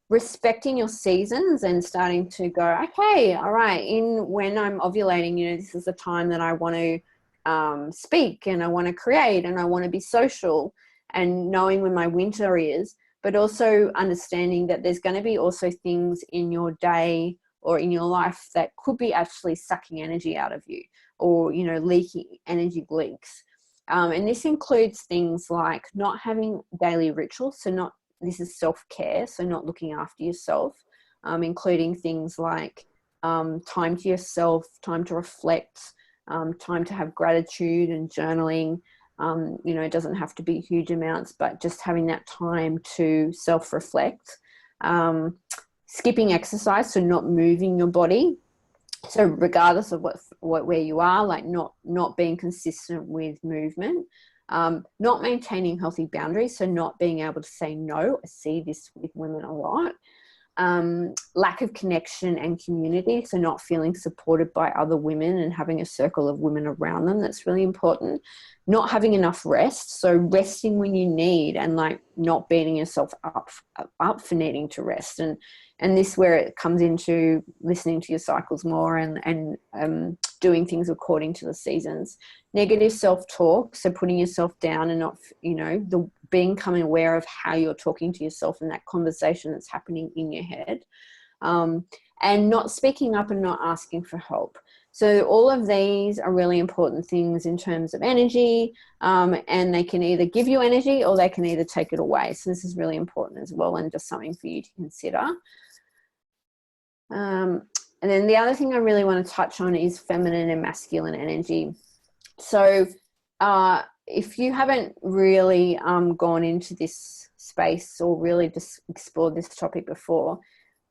respecting your seasons and starting to go, okay, all right, when I'm ovulating, this is the time that I want to speak and I want to create and I want to be social, and knowing when my winter is, but also understanding that there's going to be also things in your day or in your life that could be actually sucking energy out of you, or, leaking energy leaks. And this includes things like not having daily rituals. So this is self-care. So not looking after yourself, including things like time to yourself, time to reflect, time to have gratitude and journaling. It doesn't have to be huge amounts, but just having that time to self-reflect. Skipping exercise, so not moving your body. So regardless of where you are, like not being consistent with movement, not maintaining healthy boundaries, so not being able to say no. I see this with women a lot. Lack of connection and community, so not feeling supported by other women and having a circle of women around them. That's really important. Not having enough rest, so resting when you need and like not beating yourself up for needing to rest. And this where it comes into listening to your cycles more and doing things according to the seasons. Negative self-talk, so putting yourself down and not, becoming aware of how you're talking to yourself and that conversation that's happening in your head. And not speaking up and not asking for help. So all of these are really important things in terms of energy, and they can either give you energy or they can either take it away. So this is really important as well, and just something for you to consider. And then the other thing I really want to touch on is feminine and masculine energy. So if you haven't really gone into this space or really just explored this topic before,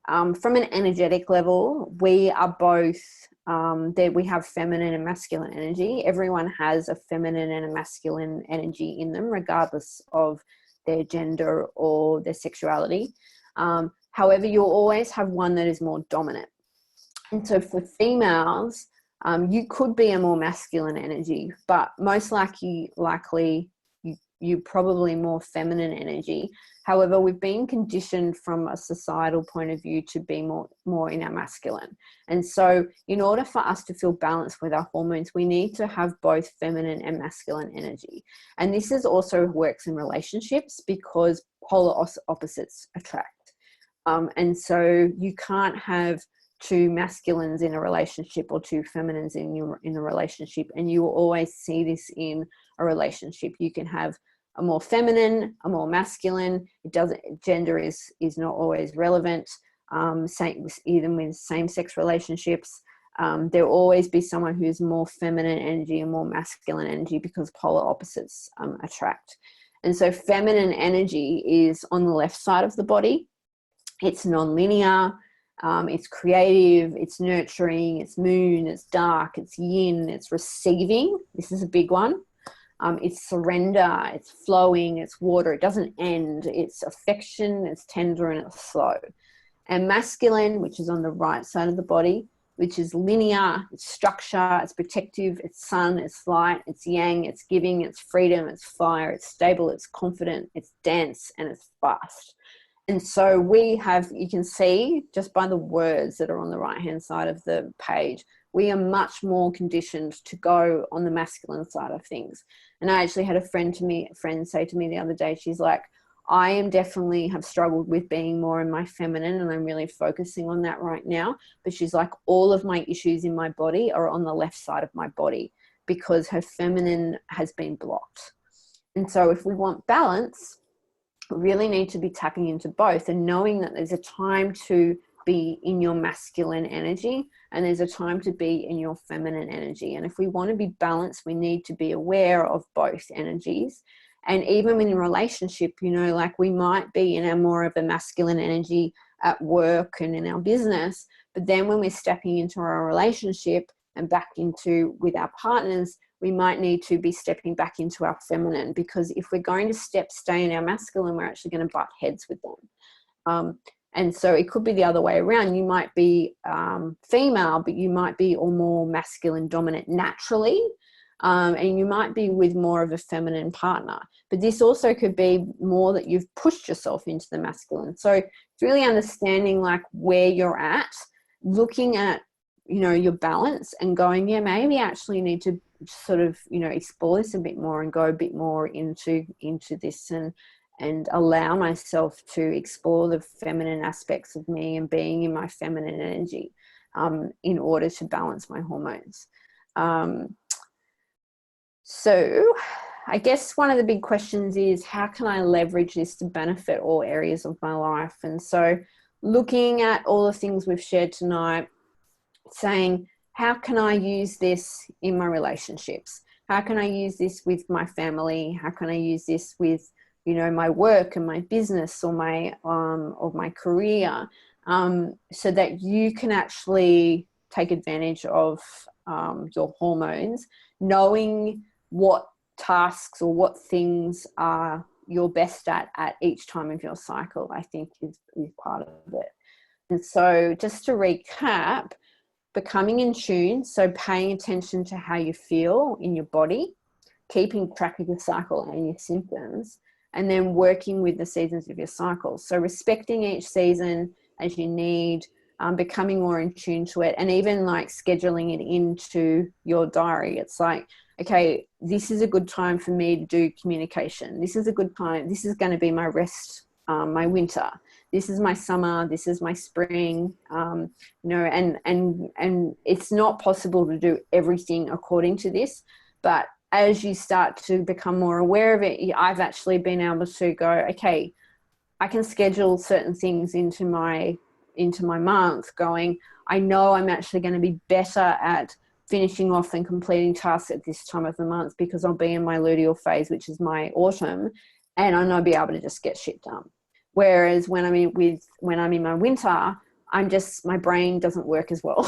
from an energetic level, we are both there. We have feminine and masculine energy. Everyone has a feminine and a masculine energy in them, regardless of their gender or their sexuality. However, you'll always have one that is more dominant. And so for females, you could be a more masculine energy, but most likely you're probably more feminine energy. However, we've been conditioned from a societal point of view to be more in our masculine. And so in order for us to feel balanced with our hormones, we need to have both feminine and masculine energy. And this is also works in relationships because polar opposites attract. And so you can't have two masculines in a relationship or two feminines in a relationship, and you will always see this in a relationship. You can have a more feminine, a more masculine. Gender is not always relevant. Even with same-sex relationships, there will always be someone who's more feminine energy and more masculine energy because polar opposites attract. And so feminine energy is on the left side of the body. It's non-linear, it's creative, it's nurturing, it's moon, it's dark, it's yin, it's receiving. This is a big one. It's surrender, it's flowing, it's water, it doesn't end, it's affection, it's tender, and it's slow. And masculine, which is on the right side of the body, which is linear, it's structure, it's protective, it's sun, it's light, it's yang, it's giving, it's freedom, it's fire, it's stable, it's confident, it's dense, and it's fast. And so we have, you can see just by the words that are on the right-hand side of the page, we are much more conditioned to go on the masculine side of things. And I actually had a friend say to me the other day, she's like, I am definitely have struggled with being more in my feminine, and I'm really focusing on that right now. But she's like, all of my issues in my body are on the left side of my body because her feminine has been blocked. And so if we want balance, really need to be tapping into both and knowing that there's a time to be in your masculine energy and there's a time to be in your feminine energy. And if we want to be balanced, we need to be aware of both energies. And even when in relationship, you know, like we might be in a more of a masculine energy at work and in our business, but then when we're stepping into our relationship and back into with our partners, we might need to be stepping back into our feminine, because if we're going to stay in our masculine, we're actually going to butt heads with them. And so it could be the other way around. You might be female, but you might be or more masculine dominant naturally, and you might be with more of a feminine partner. But this also could be more that you've pushed yourself into the masculine. So it's really understanding like where you're at, looking at, you know, your balance and going, yeah, maybe I actually need to sort of, you know, explore this a bit more and go a bit more into this and allow myself to explore the feminine aspects of me and being in my feminine energy in order to balance my hormones. So I guess one of the big questions is, how can I leverage this to benefit all areas of my life? And so looking at all the things we've shared tonight, saying, how can I use this in my relationships? How can I use this with my family? How can I use this with, you know, my work and my business or my career, so that you can actually take advantage of your hormones, knowing what tasks or what things are you're best at each time of your cycle, I think is part of it. And so just to recap, becoming in tune, so paying attention to how you feel in your body, keeping track of your cycle and your symptoms, and then working with the seasons of your cycle. So respecting each season as you need, becoming more in tune to it, and even like scheduling it into your diary. It's like, okay, this is a good time for me to do communication. This is a good time. This is going to be my rest, my winter. This is my summer, this is my spring, you know, and it's not possible to do everything according to this, but as you start to become more aware of it, I've actually been able to go, okay, I can schedule certain things into my month, going, I know I'm actually going to be better at finishing off and completing tasks at this time of the month because I'll be in my luteal phase, which is my autumn, and I'm not be able to just get shit done. Whereas when I'm in my winter, my brain doesn't work as well.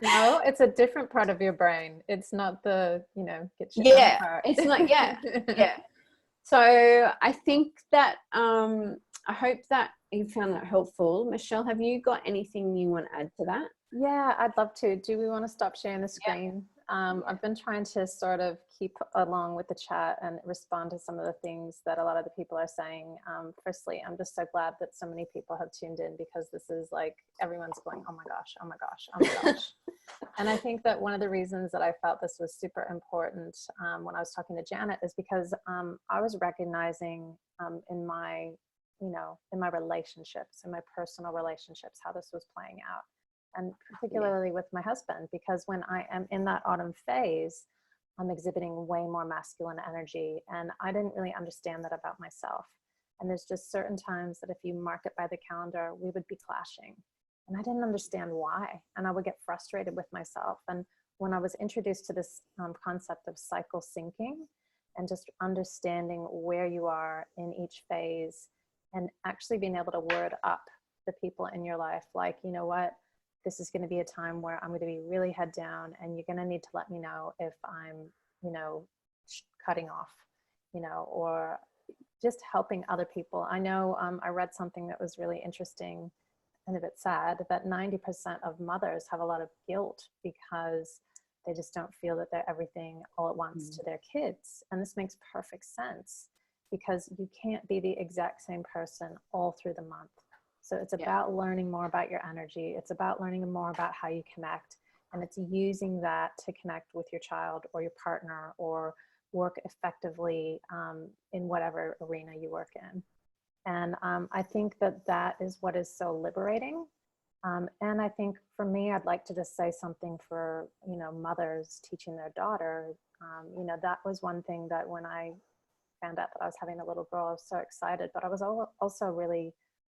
No, it's a different part of your brain. It's not the, you know, get shit Yeah, done part. it's not, yeah. So I think that, I hope that you found that helpful. Michelle, have you got anything you want to add to that? Yeah, I'd love to. Do we want to stop sharing the screen? I've been trying to sort of keep along with the chat and respond to some of the things that a lot of the people are saying. Firstly, I'm just so glad that so many people have tuned in, because this is like, everyone's going, oh my gosh, oh my gosh, oh my gosh. And I think that one of the reasons that I felt this was super important when I was talking to Janet is because I was recognizing in my, you know, in my relationships, in my personal relationships, how this was playing out. And particularly with my husband, because when I am in that autumn phase, I'm exhibiting way more masculine energy, and I didn't really understand that about myself. And there's just certain times that if you mark it by the calendar, we would be clashing, and I didn't understand why, and I would get frustrated with myself. And when I was introduced to this concept of cycle syncing and just understanding where you are in each phase, and actually being able to word up the people in your life, like, you know what, this is going to be a time where I'm going to be really head down, and you're going to need to let me know if I'm, you know, cutting off, you know, or just helping other people. I know I read something that was really interesting and a bit sad that 90% of mothers have a lot of guilt because they just don't feel that they're everything all at once to their kids. And this makes perfect sense because you can't be the exact same person all through the month. So it's about learning more about your energy. It's about learning more about how you connect. And it's using that to connect with your child or your partner or work effectively in whatever arena you work in. And I think that that is what is so liberating. And I think for me, I'd like to just say something for, you know, mothers teaching their daughter. You know, that was one thing that when I found out that I was having a little girl, I was so excited, but I was also really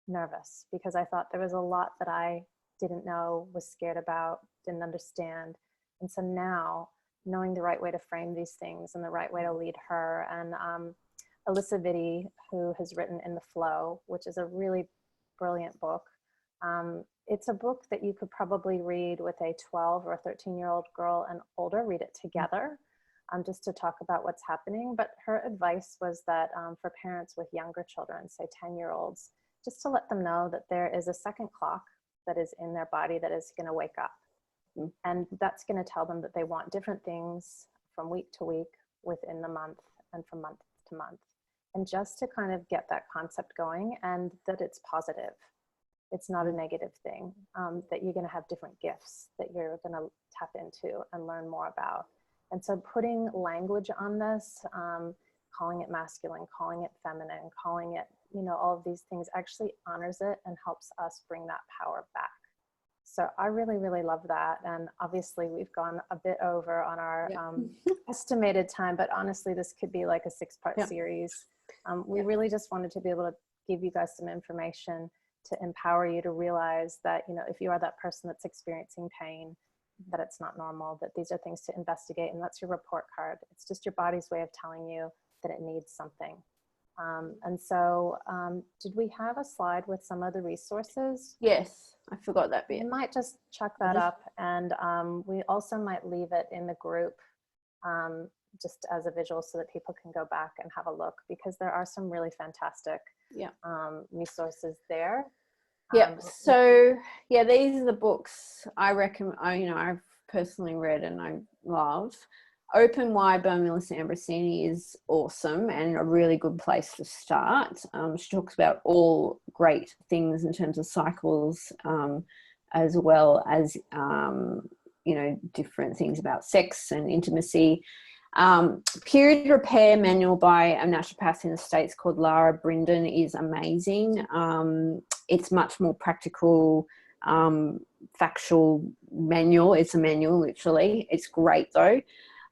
nervous because I thought there was a lot that I didn't know, was scared about, didn't understand. And so now knowing the right way to frame these things and the right way to lead her, and Alyssa Vitti, who has written In the Flow, which is a really brilliant book. It's a book that you could probably read with a 12 or 13-year-old girl and older, read it together, just to talk about what's happening. But her advice was that for parents with younger children, say 10-year-olds, just to let them know that there is a second clock that is in their body that is going to wake up. And that's going to tell them that they want different things from week to week, within the month, and from month to month. And just to kind of get that concept going, and that it's positive. It's not a negative thing, that you're going to have different gifts that you're going to tap into and learn more about. And so putting language on this, calling it masculine, calling it feminine, calling it, you know, all of these things actually honors it and helps us bring that power back. So I really, really love that. And obviously we've gone a bit over on our estimated time, but honestly, this could be like a 6-part series. We really just wanted to be able to give you guys some information to empower you to realize that, you know, if you are that person that's experiencing pain, that it's not normal, that these are things to investigate, and that's your report card. It's just your body's way of telling you that it needs something. And so did we have a slide with some of the resources? Yes, I forgot that bit. We might just chuck that up, and we also might leave it in the group just as a visual so that people can go back and have a look, because there are some really fantastic resources there. So these are the books I recommend. You know, I've personally read and I love. Open Wide by Melissa Ambrosini is awesome and a really good place to start. She talks about all great things in terms of cycles, as well as you know, different things about sex and intimacy. Period Repair Manual by a naturopath in the States called Lara Bryndon is amazing. It's much more practical, factual manual. It's a manual, literally. It's great though.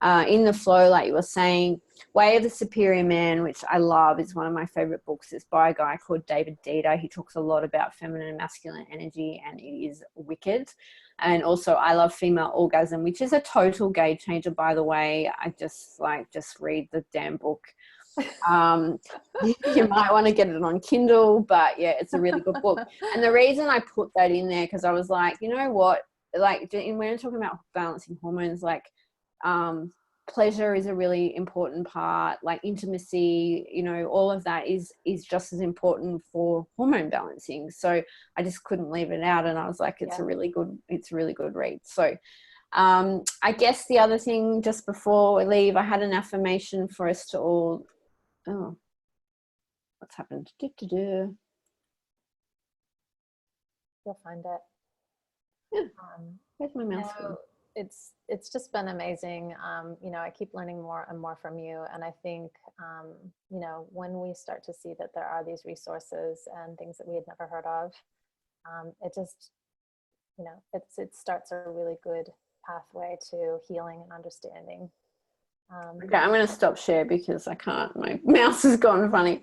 In the Flow, like you were saying, Way of the Superior Man, which I love, is one of my favorite books. It's by a guy called David Dieter. He talks a lot about feminine and masculine energy, and it is wicked. And also I Love Female Orgasm, which is a total game changer, by the way. I just read the damn book. You might want to get it on Kindle, but yeah, it's a really good book. And the reason I put that in there, because I was like, you know what, like when we're talking about balancing hormones, like pleasure is a really important part, like intimacy, you know, all of that is just as important for hormone balancing. So I just couldn't leave it out, and I was like, it's a really good read. So I guess the other thing, just before we leave, I had an affirmation for us to all. Oh, what's happened? You'll find it. Yeah. Where's my mouse? It's just been amazing. You know, I keep learning more and more from you. And I think, you know, when we start to see that there are these resources and things that we had never heard of, it just, you know, it starts a really good pathway to healing and understanding. Okay, I'm going to stop share because I can't. My mouse has gone funny.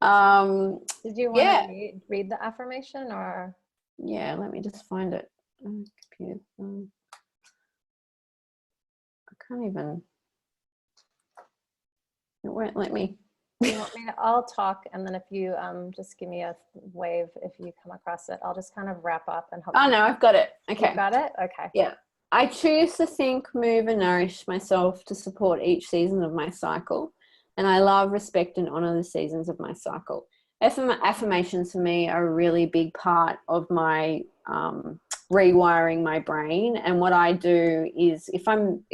Did you want to read the affirmation, or? Yeah, let me just find it. Computer. I can't even. It won't let me. You want me to? I'll talk, and then if you just give me a wave if you come across it, I'll just kind of wrap up and hope. Oh no, I've got it. Okay. You got it? Okay. Yeah. I choose to think, move, and nourish myself to support each season of my cycle. And I love, respect, and honor the seasons of my cycle. Affirmations for me are a really big part of my rewiring my brain. And what I do is if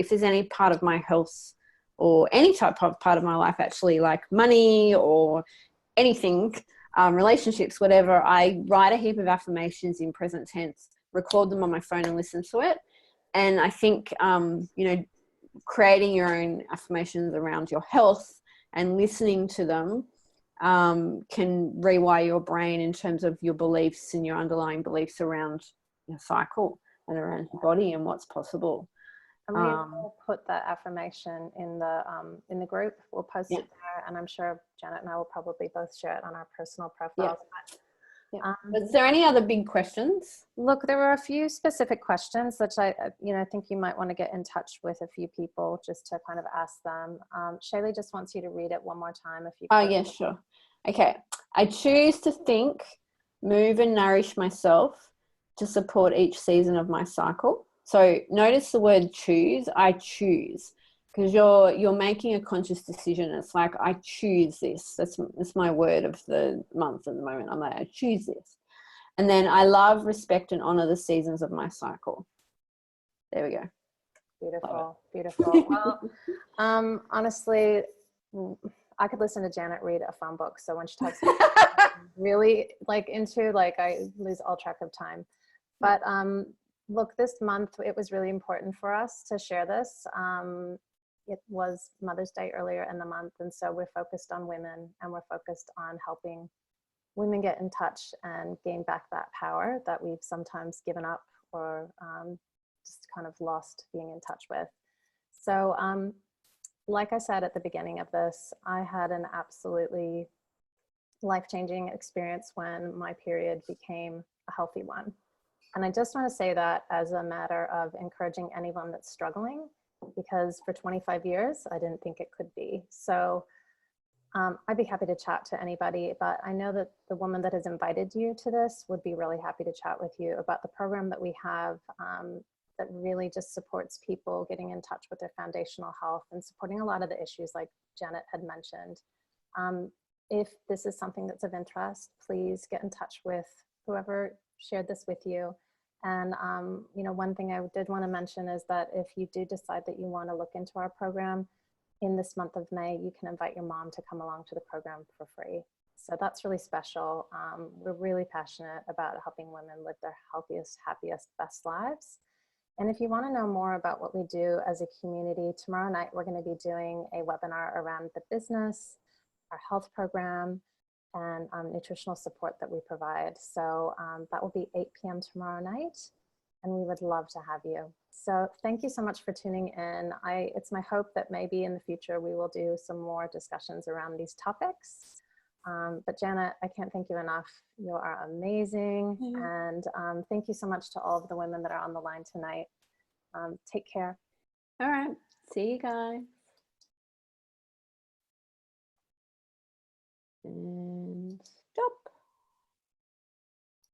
there's any part of my health or any type of part of my life, actually, like money or anything, relationships, whatever, I write a heap of affirmations in present tense, record them on my phone and listen to it. And I think, creating your own affirmations around your health and listening to them can rewire your brain in terms of your beliefs and your underlying beliefs around your cycle and around your body and what's possible. And we will put that affirmation in the group. We'll post it there, and I'm sure Janet and I will probably both share it on our personal profiles. Is there any other big questions? Look, there were a few specific questions that I think you might want to get in touch with a few people just to kind of ask them. Shaylee just wants you to read it one more time if you could. Oh, yeah, sure. Okay. I choose to think, move and nourish myself to support each season of my cycle. So notice the word choose. I choose, because you're making a conscious decision. It's like, I choose this. That's my word of the month at the moment. I'm like, I choose this. And then I love, respect and honor the seasons of my cycle. There we go. Beautiful, beautiful. Well, honestly, I could listen to Janet read a phone book. So when she talks really I lose all track of time. But look, this month, it was really important for us to share this. It was Mother's Day earlier in the month. And so we're focused on women, and we're focused on helping women get in touch and gain back that power that we've sometimes given up or just kind of lost being in touch with. So like I said at the beginning of this, I had an absolutely life-changing experience when my period became a healthy one. And I just want to say that as a matter of encouraging anyone that's struggling, because for 25 years, I didn't think it could be. So I'd be happy to chat to anybody, but I know that the woman that has invited you to this would be really happy to chat with you about the program that we have that really just supports people getting in touch with their foundational health and supporting a lot of the issues like Janet had mentioned. If this is something that's of interest, please get in touch with whoever shared this with you. And one thing I did want to mention is that if you do decide that you want to look into our program in this month of May, you can invite your mom to come along to the program for free. So that's really special. We're really passionate about helping women live their healthiest, happiest, best lives. And if you want to know more about what we do as a community, tomorrow night we're going to be doing a webinar around the business, our health program, and nutritional support that we provide. So that will be 8 p.m. tomorrow night, and we would love to have you. So thank you so much for tuning in. It's my hope that maybe in the future we will do some more discussions around these topics. But Janet, I can't thank you enough. You are amazing. And thank you so much to all of the women that are on the line tonight. Take care. All right. See you guys. And